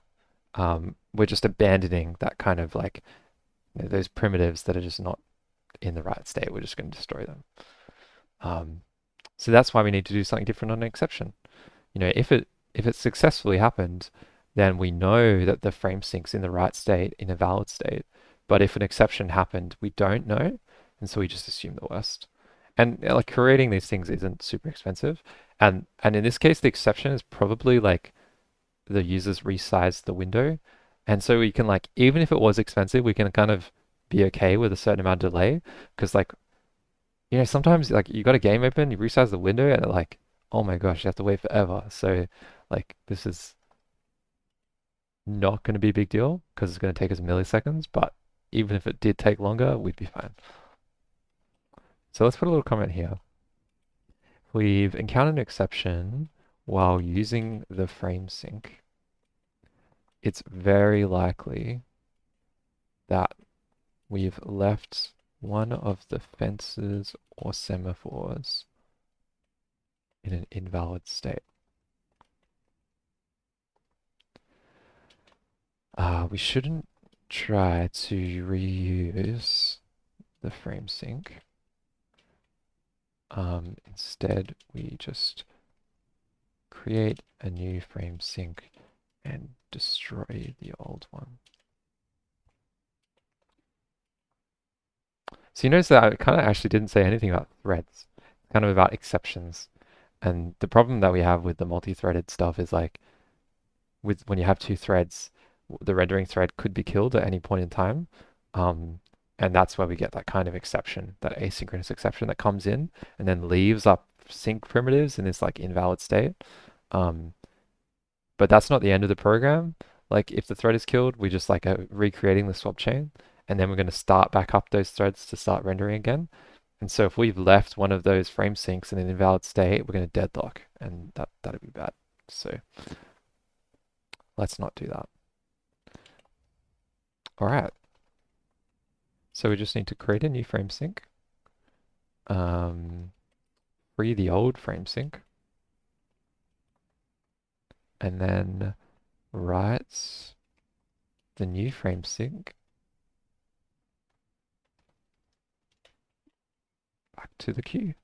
We're just abandoning that kind of like those primitives that are just not in the right state. We're just going to destroy them. So that's why we need to do something different on an exception. If it successfully happened, then we know that the frame sync's in the right state, in a valid state. But if an exception happened, we don't know, and so we just assume the worst. And like creating these things isn't super expensive. And in this case, the exception is probably like the users resized the window. And so we can like, even if it was expensive, we can kind of be okay with a certain amount of delay. Because like, sometimes like you got a game open, you resize the window and like, oh my gosh, you have to wait forever. So like this is not going to be a big deal because it's going to take us milliseconds, but even if it did take longer, we'd be fine. So let's put a little comment here. We've encountered an exception while using the frame sync. It's very likely that we've left one of the fences or semaphores in an invalid state. We shouldn't try to reuse the frame sync. Instead, we just create a new frame sync and destroy the old one. So you notice that I kind of actually didn't say anything about threads, kind of about exceptions. And the problem that we have with the multi-threaded stuff is like, when you have two threads, the rendering thread could be killed at any point in time. And that's where we get that kind of exception, that asynchronous exception that comes in and then leaves up sync primitives in this like invalid state. But that's not the end of the program. Like if the thread is killed, we just like are recreating the swap chain, and then we're going to start back up those threads to start rendering again. And so if we've left one of those frame syncs in an invalid state, we're going to deadlock, and that'd be bad. So let's not do that. All right. So we just need to create a new frame sync, free the old frame sync, and then write the new frame sync back to the queue.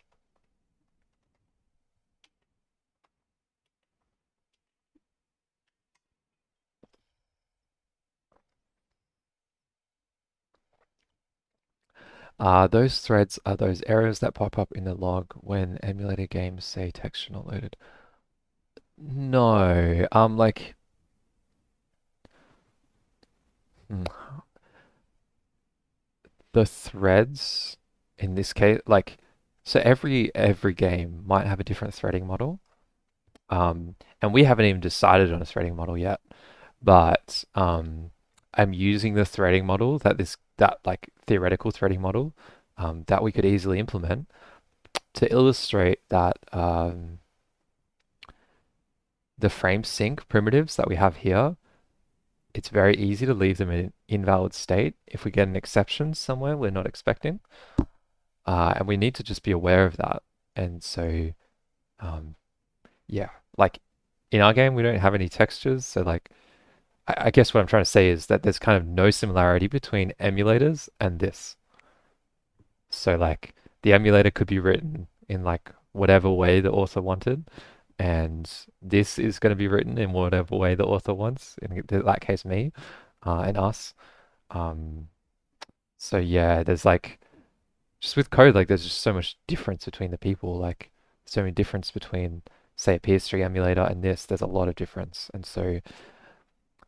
Those threads are those errors that pop up in the log when emulator games say texture not loaded. No, like, hmm, the threads in this case, like, so every game might have a different threading model. And we haven't even decided on a threading model yet, but I'm using the threading model that like theoretical threading model that we could easily implement to illustrate that the frame sync primitives that we have here, it's very easy to leave them in an invalid state if we get an exception somewhere we're not expecting. And we need to just be aware of that. And so, yeah, like in our game, we don't have any textures. So like, I guess what I'm trying to say is that there's kind of no similarity between emulators and this. So like the emulator could be written in like whatever way the author wanted, and this is going to be written in whatever way the author wants. In that case, me and us. Um, so yeah, there's like just with code, like there's just so much difference between the people. Like so many difference between say a PS3 emulator and this. There's a lot of difference, and so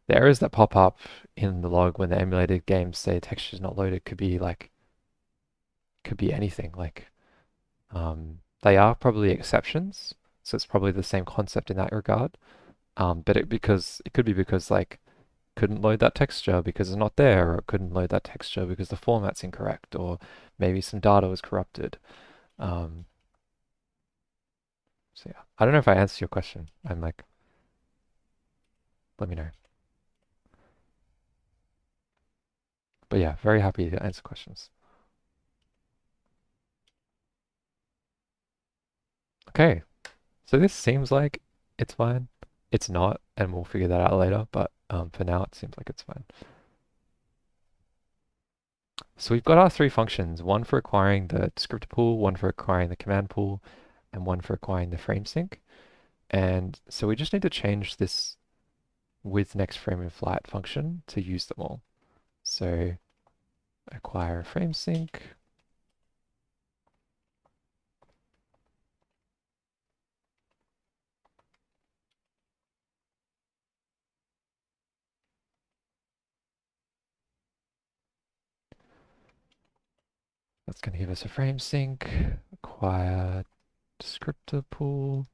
the errors that pop up in the log when the emulated games say texture is not loaded could be anything. Like they are probably exceptions, so it's probably the same concept in that regard. But it could be because like couldn't load that texture because it's not there, or it couldn't load that texture because the format's incorrect, or maybe some data was corrupted. Um, so yeah, I don't know if I answered your question. I'm like, let me know. But yeah, very happy to answer questions. Okay, so this seems like it's fine. It's not, and we'll figure that out later, but for now it seems like it's fine. So we've got our three functions, one for acquiring the descriptor pool, one for acquiring the command pool, and one for acquiring the frame sync. And so we just need to change this with next frame in flight function to use them all. So acquire a frame sync. That's going to give us a frame sync. Acquire descriptor pool.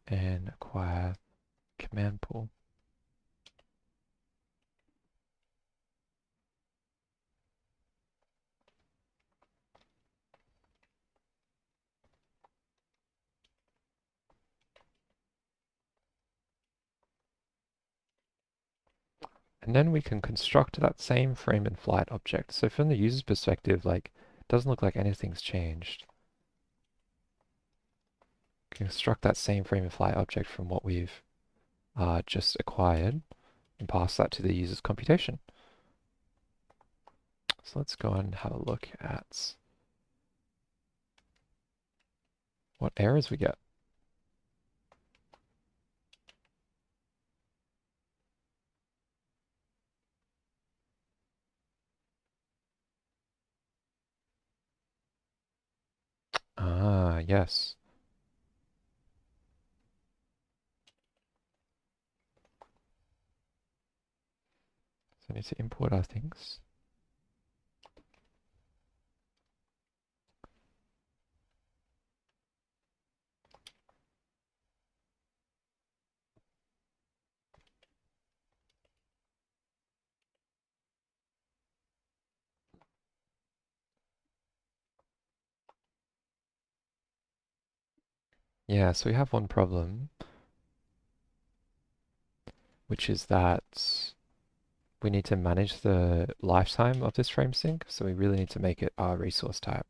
And acquire command pool. And then we can construct that same frame in flight object. So from the user's perspective, like, it doesn't look like anything's changed. Construct that same frame in flight object from what we've just acquired and pass that to the user's computation. So let's go and have a look at what errors we get. Ah, yes. So I need to import our things. Yeah, so we have one problem, which is that we need to manage the lifetime of this frame sync, so we really need to make it our resource type.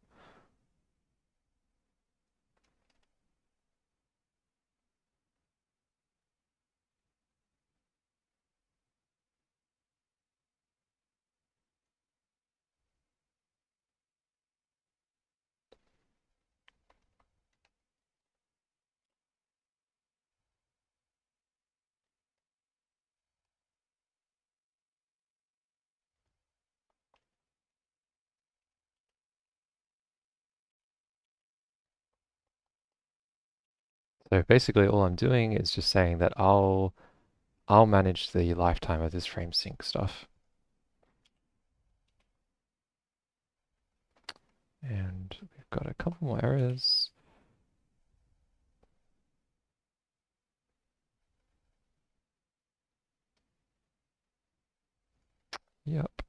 So basically all I'm doing is just saying that I'll manage the lifetime of this frame sync stuff. And we've got a couple more errors. Yep.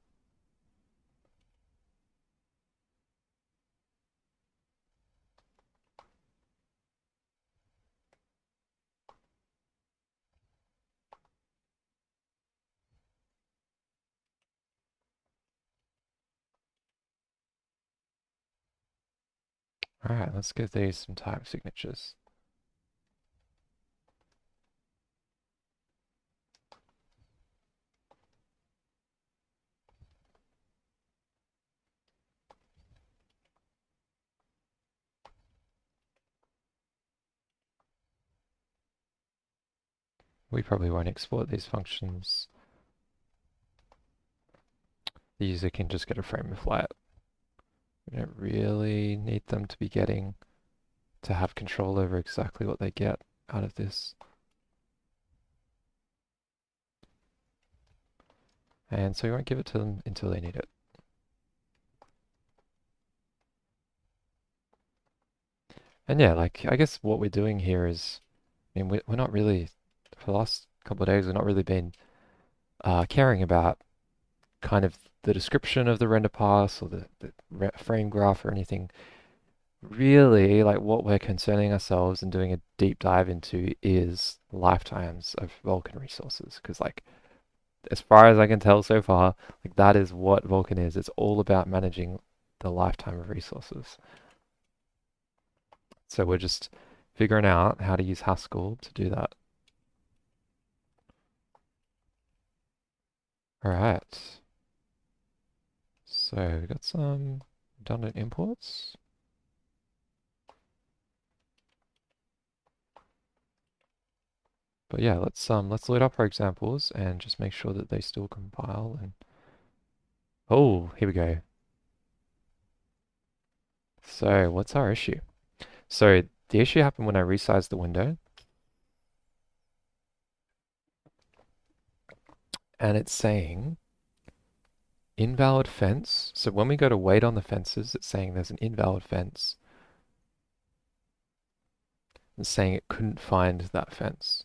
All right, let's give these some time signatures. We probably won't export these functions. The user can just get a frame of flight. We don't really need them to be getting to have control over exactly what they get out of this. And so we won't give it to them until they need it. And yeah, like, I guess what we're doing here is, I mean, we're not really, for the last couple of days, we've not really been caring about kind of the description of the render pass or the frame graph or anything. Really, like what we're concerning ourselves and doing a deep dive into is lifetimes of Vulkan resources. Because like as far as I can tell so far, like that is what Vulkan is. It's all about managing the lifetime of resources. So we're just figuring out how to use Haskell to do that. All right. So we've got some redundant imports. But yeah, let's load up our examples and just make sure that they still compile and oh, here we go. So what's our issue? So the issue happened when I resized the window and it's saying invalid fence. So when we go to wait on the fences, it's saying there's an invalid fence. It's saying it couldn't find that fence.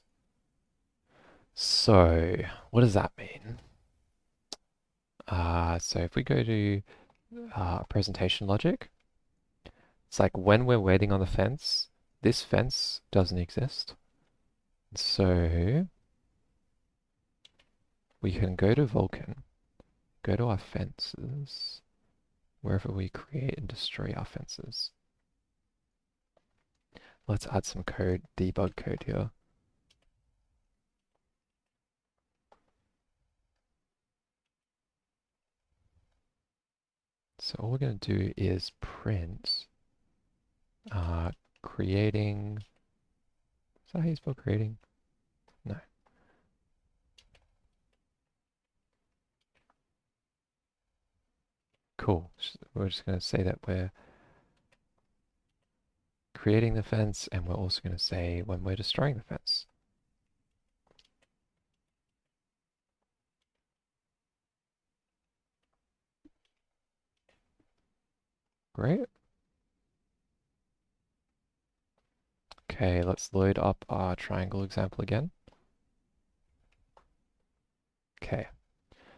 So what does that mean? So if we go to presentation logic, it's like when we're waiting on the fence, this fence doesn't exist. So we can go to Vulkan, go to our fences, wherever we create and destroy our fences. Let's add some code, debug code here. So all we're going to do is print creating. Is that how you spell creating? No. Cool. We're just going to say that we're creating the fence, and we're also going to say when we're destroying the fence. Great. Okay, let's load up our triangle example again. Okay,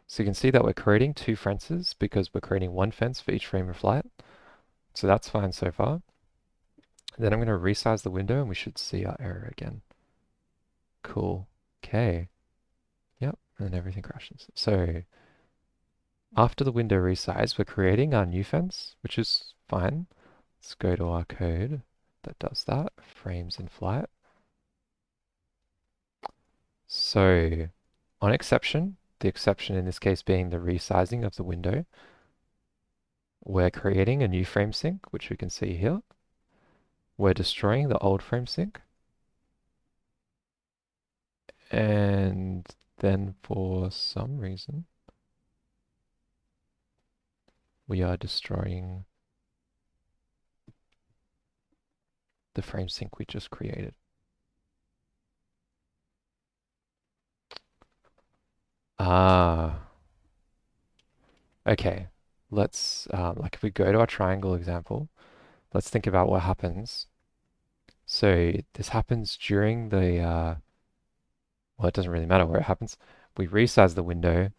so you can see that we're creating two fences because we're creating one fence for each frame of light. So that's fine so far. Then I'm going to resize the window and we should see our error again. Cool. Okay. Yep, and everything crashes. So after the window resize, we're creating our new fence, which is fine. Let's go to our code that does that, frames in flight. So on exception, the exception in this case being the resizing of the window, we're creating a new frame sync, which we can see here. We're destroying the old frame sync. And then for some reason, we are destroying the frame sync we just created. Okay. Let's, like if we go to our triangle example, let's think about what happens. So this happens during the, well, it doesn't really matter where it happens. We resize the window,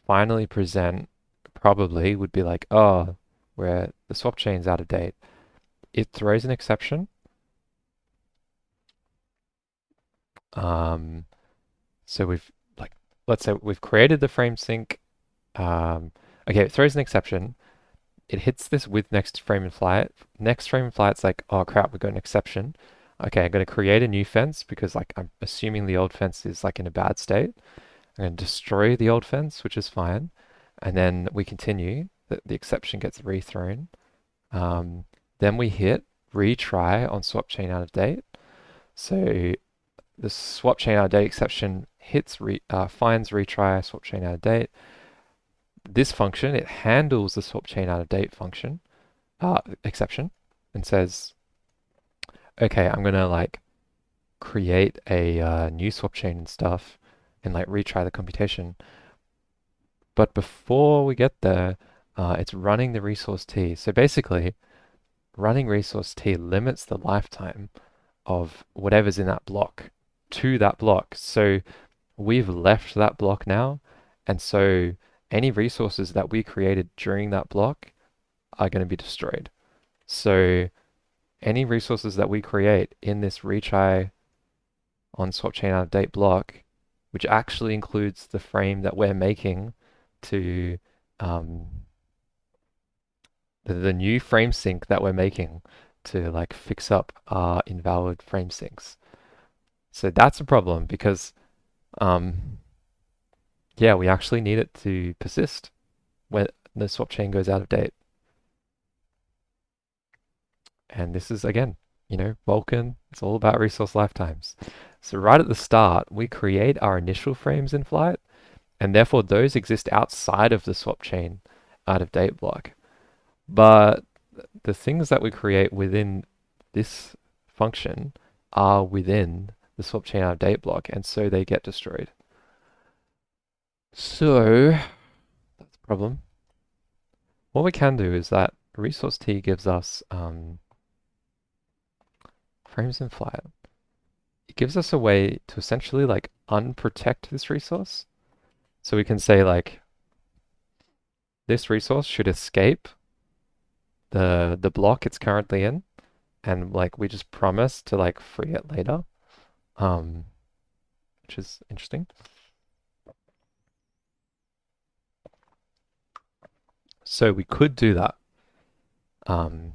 finally present, probably would be like, oh, where the swap chain's out of date. It throws an exception. So we've like, let's say we've created the frame sync. Okay, it throws an exception. It hits this with next frame in flight. Next frame in flight's like, oh crap, we've got an exception. Okay, I'm going to create a new fence because like I'm assuming the old fence is like in a bad state. I'm going to destroy the old fence, which is fine. And then we continue. The exception gets rethrown. Then we hit retry on swap chain out of date. So the swap chain out of date exception hits finds retry swap chain out of date. This function, it handles the swap chain out of date function exception and says, okay, I'm gonna like create a new swap chain and stuff and like retry the computation. But before we get there, it's running the resource T. So basically, running resource T limits the lifetime of whatever's in that block to that block. So we've left that block now, and so any resources that we created during that block are going to be destroyed. So any resources that we create in this retry on swap chain out of date block, which actually includes the frame that we're making to um, the new frame sync that we're making to like fix up our invalid frame syncs. So that's a problem because um, yeah, we actually need it to persist when the swap chain goes out of date. And this is again, Vulkan, it's all about resource lifetimes. So right at the start, we create our initial frames in flight, and therefore those exist outside of the swap chain out of date block. But the things that we create within this function are within the swap chain out of date block, and so they get destroyed. So that's a problem. What we can do is that resource T gives us frames in flight. It gives us a way to essentially like unprotect this resource. So we can say like this resource should escape the block it's currently in, and like we just promise to like free it later, um, which is interesting. So we could do that. Um,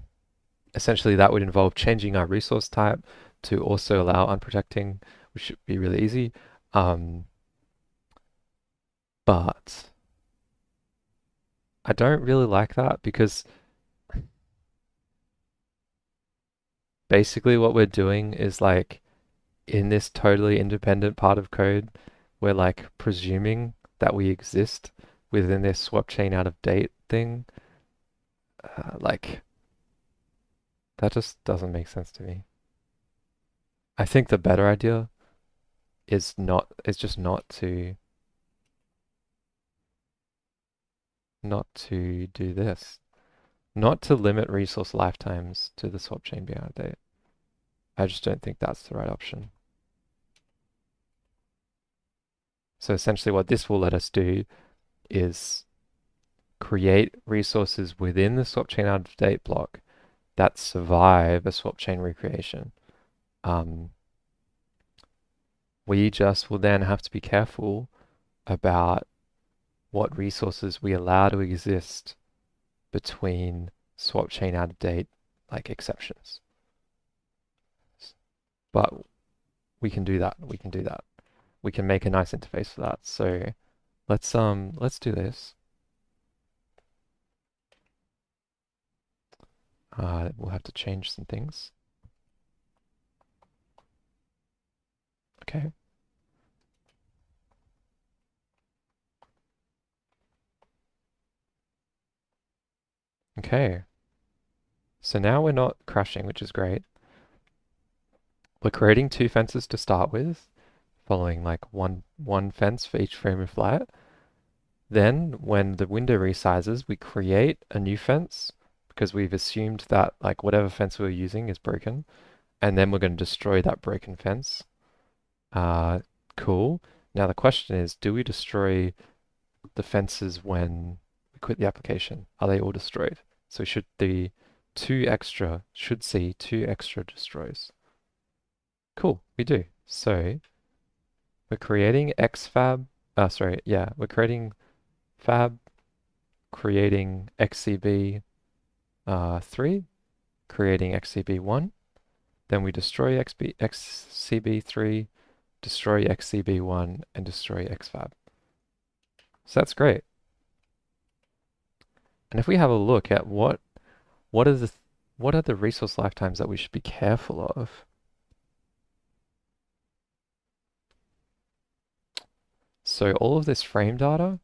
Essentially, that would involve changing our resource type to also allow unprotecting, which should be really easy. But I don't really like that because basically what we're doing is like in this totally independent part of code, we're like presuming that we exist within this swap chain out of date thing. Like that just doesn't make sense to me. I think the better idea is just not to do this. Not to limit resource lifetimes to the swap chain being out of date. I just don't think that's the right option. So essentially what this will let us do is create resources within the swap chain out of date block that survive a swap chain recreation. We just will then have to be careful about what resources we allow to exist between swap chain out of date like exceptions. But we can do that. We can do that. We can make a nice interface for that. So let's do this. We'll have to change some things. Okay. Okay. So now we're not crashing, which is great. We're creating two fences to start with, following like one fence for each frame of flight. Then when the window resizes, we create a new fence because we've assumed that like whatever fence we're using is broken, and then we're going to destroy that broken fence. Cool. Now the question is, do we destroy the fences when we quit the application? Are they all destroyed? So should see two extra destroys. Cool, we do. So we're creating xfab. We're creating fab, creating xcb 3, creating xcb 1. Then we destroy xcb 3, destroy xcb 1, and destroy xfab. So that's great. And if we have a look at what are the resource lifetimes that we should be careful of? So all of this frame data,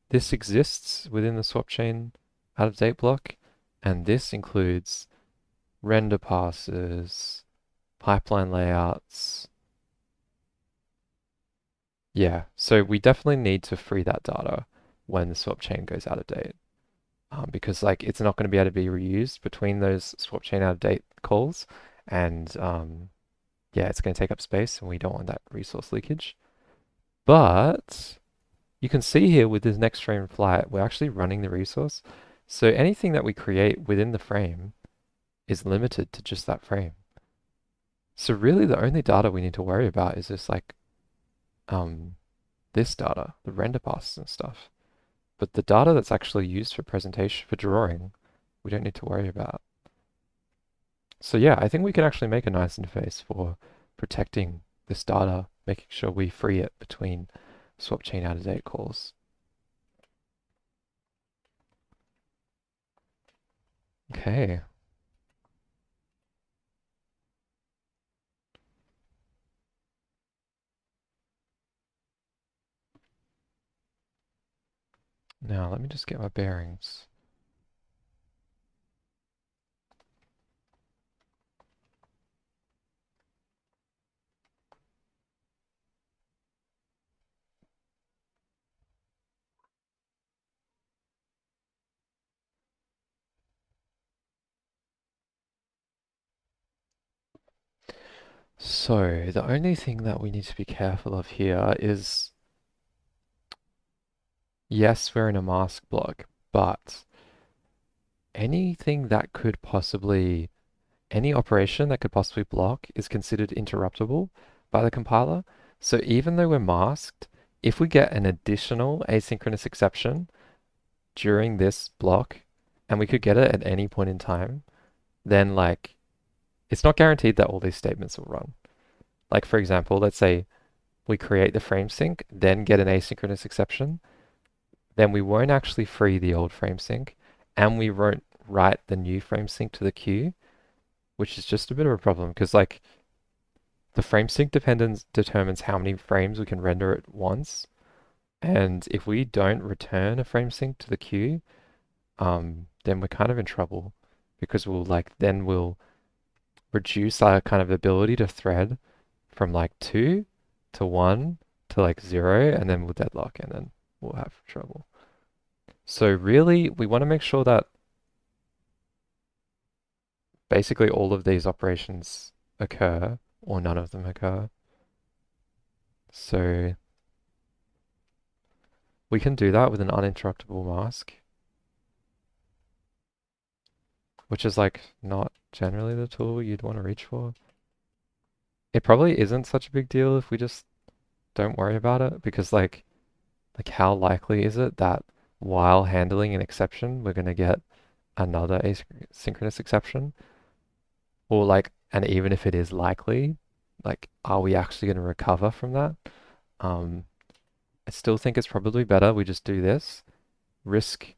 this exists within the swap chain out of date block, and this includes render passes, pipeline layouts. Yeah, so we definitely need to free that data when the swap chain goes out of date. Because like it's not going to be able to be reused between those swap chain out of date calls, and yeah, it's going to take up space, and we don't want that resource leakage. But you can see here with this next frame flight, we're actually running the resource. So anything that we create within the frame is limited to just that frame. So really the only data we need to worry about is just like um, this data, the render passes and stuff. But the data that's actually used for presentation, for drawing, we don't need to worry about. So yeah, I think we can actually make a nice interface for protecting this data, making sure we free it between swap chain out of date calls. Okay. Now let me just get my bearings. So the only thing that we need to be careful of here is, yes, we're in a mask block, but anything that could possibly, any operation that could possibly block is considered interruptible by the compiler. So even though we're masked, if we get an additional asynchronous exception during this block, and we could get it at any point in time, then like it's not guaranteed that all these statements will run. Like for example, let's say we create the frame sync, then get an asynchronous exception, then we won't actually free the old frame sync, and we won't write the new frame sync to the queue, which is just a bit of a problem because like the frame sync dependence determines how many frames we can render at once. And if we don't return a frame sync to the queue, then we're kind of in trouble because we'll reduce our kind of ability to thread from like 2 to 1 to like 0, and then we'll deadlock and then we'll have trouble. So really, we want to make sure that basically all of these operations occur or none of them occur. So we can do that with an uninterruptible mask, which is like not generally the tool you'd want to reach for. It probably isn't such a big deal if we just don't worry about it because like how likely is it that while handling an exception, we're going to get another asynchronous exception? Or like, and even if it is likely, like, are we actually going to recover from that? Um, I still think it's probably better we just do this. Risk.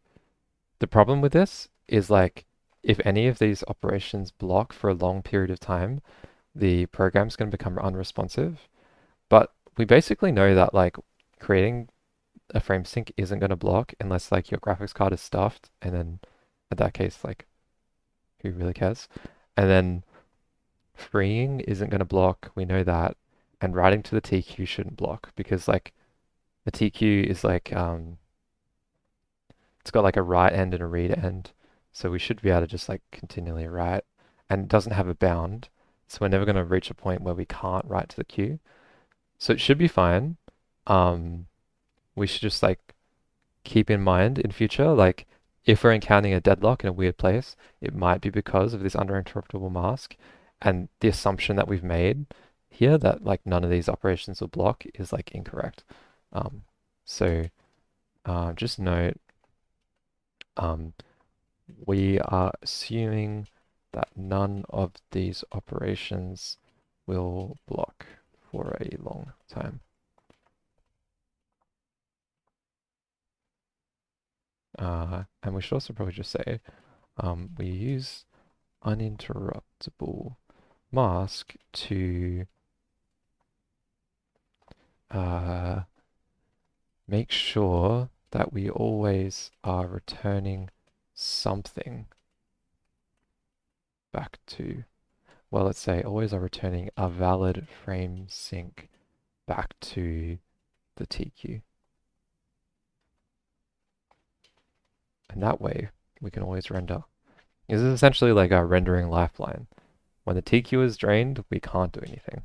The problem with this is like, if any of these operations block for a long period of time, the program's going to become unresponsive. But we basically know that like creating a frame sync isn't going to block unless like your graphics card is stuffed, and then in that case, like, who really cares? And then freeing isn't going to block, we know that, and writing to the TQ shouldn't block because like the TQ is like it's got like a write end and a read end, so we should be able to just like continually write, and it doesn't have a bound, so we're never going to reach a point where we can't write to the queue. So it should be fine. We should just like keep in mind in future, like if we're encountering a deadlock in a weird place, it might be because of this underinterruptible mask, and the assumption that we've made here that like none of these operations will block is like incorrect. Um, so just note, um, we are assuming that none of these operations will block for a long time. And we should also probably just say we use uninterruptible mask to make sure that we always are returning something back to, well, let's say always are returning a valid frame sync back to the TQ. And that way we can always render. This is essentially like our rendering lifeline. When the TQ is drained, we can't do anything.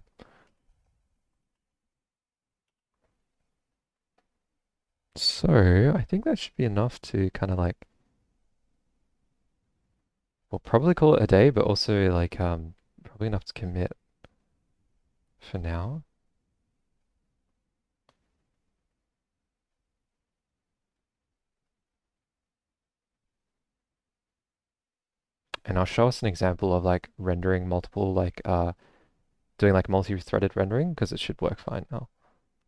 So I think that should be enough to kind of like, we'll probably call it a day, but also like probably enough to commit for now. And I'll show us an example of like rendering multiple like doing like multi-threaded rendering because it should work fine now.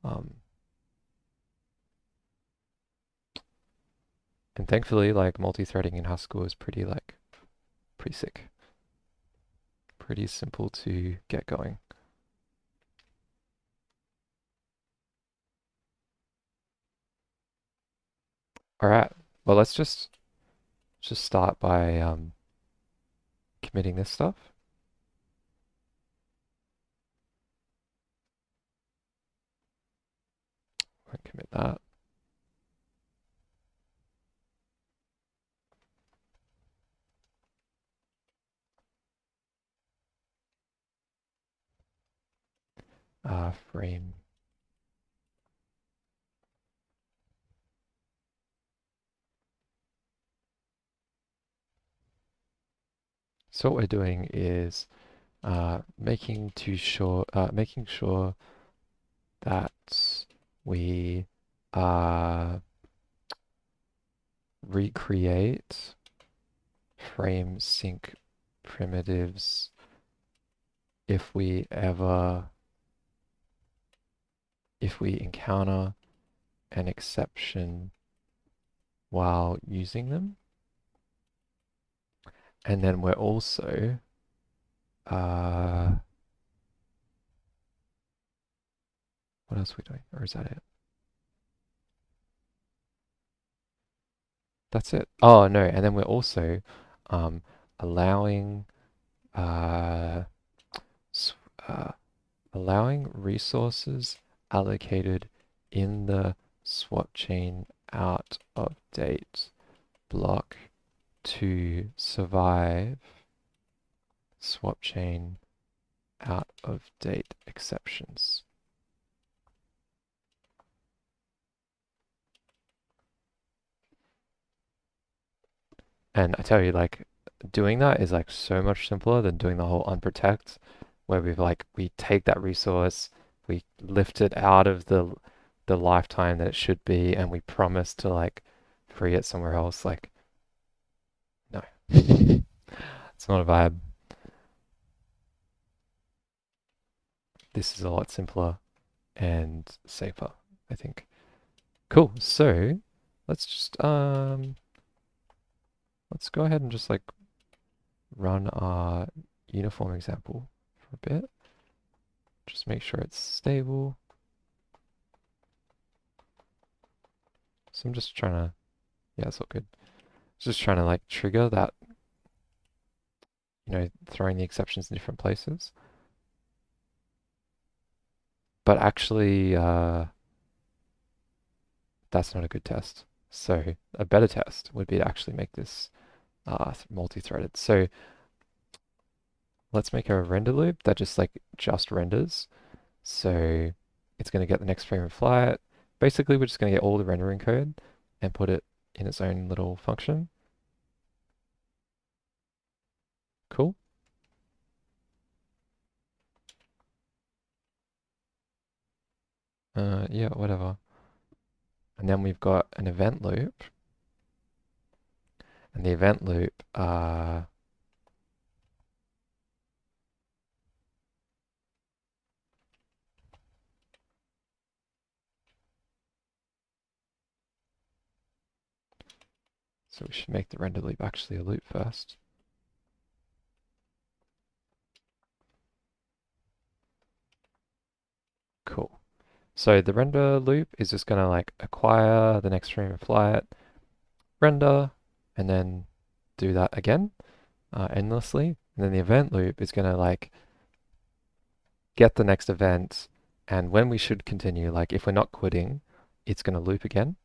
Um, and thankfully like multi-threading in Haskell is pretty sick, pretty simple to get going. All right, well let's just start by committing this stuff. Won't commit that. Frame. So what we're doing is making sure that we uh, recreate frame sync primitives if we encounter an exception while using them. And then we're also what else are we doing? Or is that it? That's it. Oh no, and then we're also um, allowing uh, s- uh, allowing resources allocated in the swap chain out of date block to survive swap chain out of date exceptions. And I tell you, like, doing that is like so much simpler than doing the whole unprotect, where we take that resource, we lift it out of the lifetime that it should be, and we promise to like free it somewhere else. Like, no, it's not a vibe. This is a lot simpler and safer, I think. Cool. So let's just let's go ahead and just like run our uniform example for a bit. Just make sure it's stable. So I'm just trying to, yeah, it's all good. Just trying to like trigger that, throwing the exceptions in different places. But actually, that's not a good test. So a better test would be to actually make this multi-threaded. So let's make a render loop that just renders. So it's going to get the next frame and fly it. Basically, we're just going to get all the rendering code and put it in its own little function. Cool. Yeah, whatever. And then we've got an event loop. And the event loop, so we should make the render loop actually a loop first. Cool. So the render loop is just gonna like acquire the next frame and fly it, render, and then do that again, endlessly. And then the event loop is gonna like get the next event, and when we should continue, like if we're not quitting, it's gonna loop again.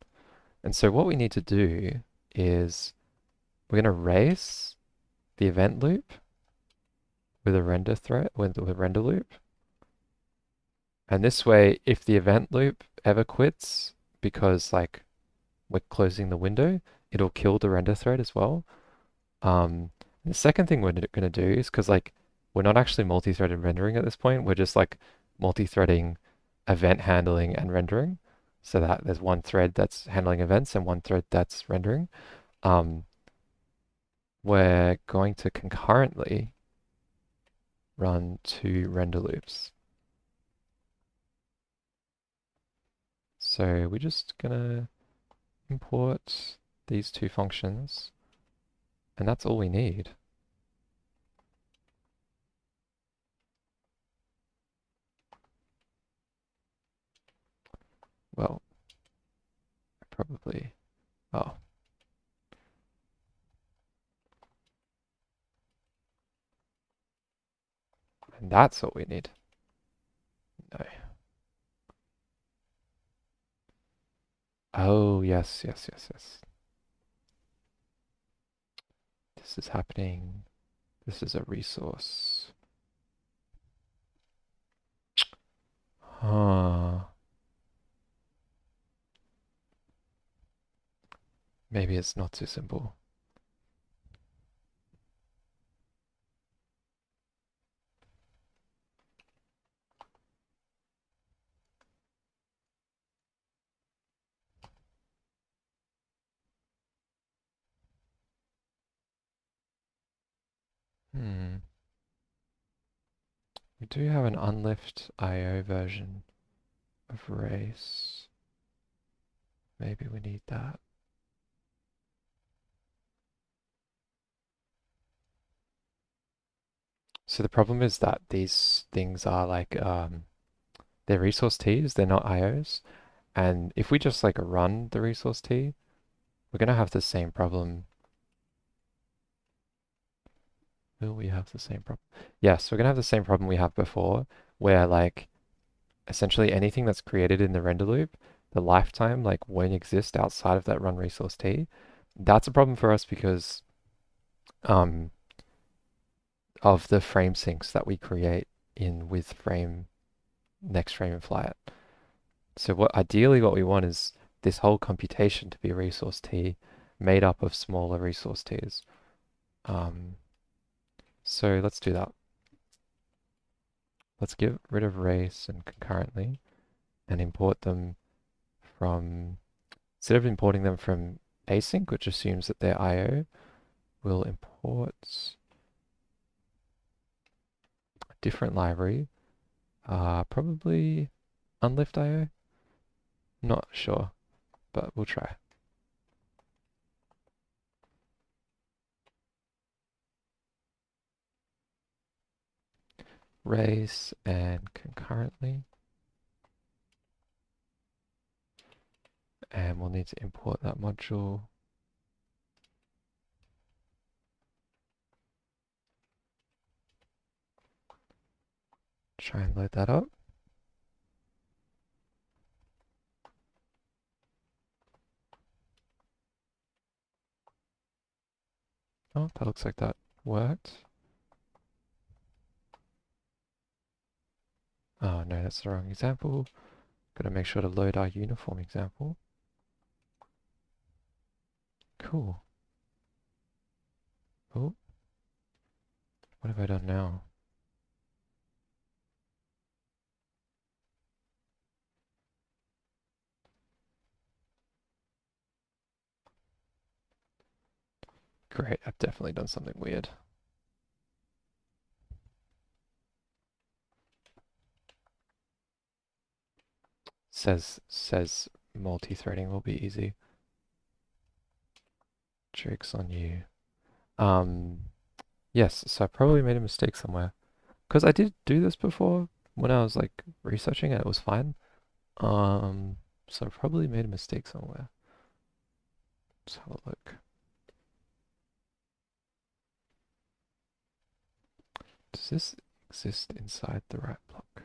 And so what we need to do is we're gonna race the event loop with a render thread, with a render loop. And this way, if the event loop ever quits because like we're closing the window, it'll kill the render thread as well. The second thing we're going to do is because like we're not actually multi-threaded rendering at this point, we're just like multi-threading event handling and rendering so that there's one thread that's handling events and one thread that's rendering. Um, we're going to concurrently run 2 render loops. So we're just gonna import these 2 functions, and that's all we need. Well, probably, oh, and that's what we need. No. Oh, yes, yes, yes, yes. This is happening. This is a resource. Huh. Maybe it's not too simple. Hmm. We do have an unlift IO version of race. Maybe we need that. So the problem is that these things are like they're resource T's, they're not IOs. And if we just like run the resource T, we're gonna have the same problem. Will we have the same problem? Yes, we're gonna have the same problem we have before, where like essentially anything that's created in the render loop, the lifetime like won't exist outside of that run resource T. That's a problem for us because um, of the frame sinks that we create in with frame next frame and fly it. So ideally what we want is this whole computation to be resource T made up of smaller resource T's. Um, so let's do that. Let's get rid of race and concurrently and import them from, instead of importing them from async, which assumes that they're IO, we'll import a different library, probably unlift IO. Not sure, but we'll try. Race and concurrently. And we'll need to import that module. Try and load that up. Oh, that looks like that worked. Oh no, that's the wrong example. Gotta make sure to load our uniform example. Cool. Oh, what have I done now? Great, I've definitely done something weird. Says multi-threading will be easy. Joke's on you. Yes, so I probably made a mistake somewhere. Because I did do this before when I was like researching it, it was fine. So I probably made a mistake somewhere. Let's have a look. Does this exist inside the right block?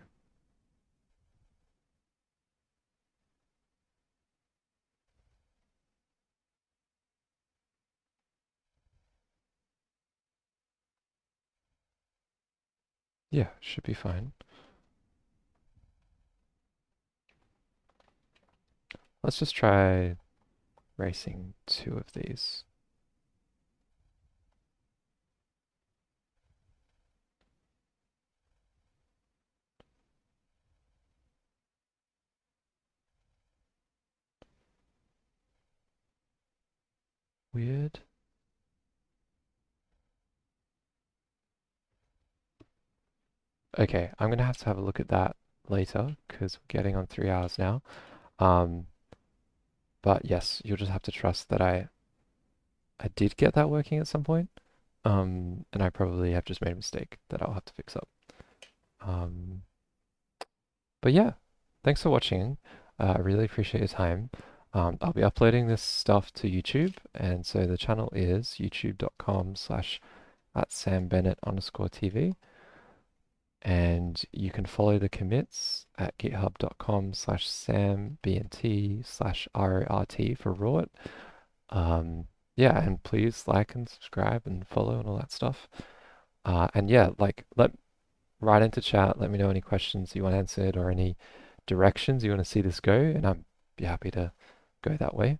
Yeah, should be fine. Let's just try racing two of these. Weird. Okay, I'm gonna have to have a look at that later because we're getting on 3 hours now. Um, but yes, you'll just have to trust that I did get that working at some point. And I probably have just made a mistake that I'll have to fix up. Um, but yeah, thanks for watching. I really appreciate your time. I'll be uploading this stuff to YouTube, and so the channel is youtube.com/ at @SamBennett_TV. And you can follow the commits at github.com/SamBNT/RORT for RORT. Yeah, and please like and subscribe and follow and all that stuff. And yeah, like write into chat, let me know any questions you want answered or any directions you want to see this go, and I'd be happy to go that way.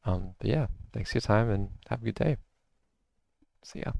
But yeah, thanks for your time and have a good day. See ya.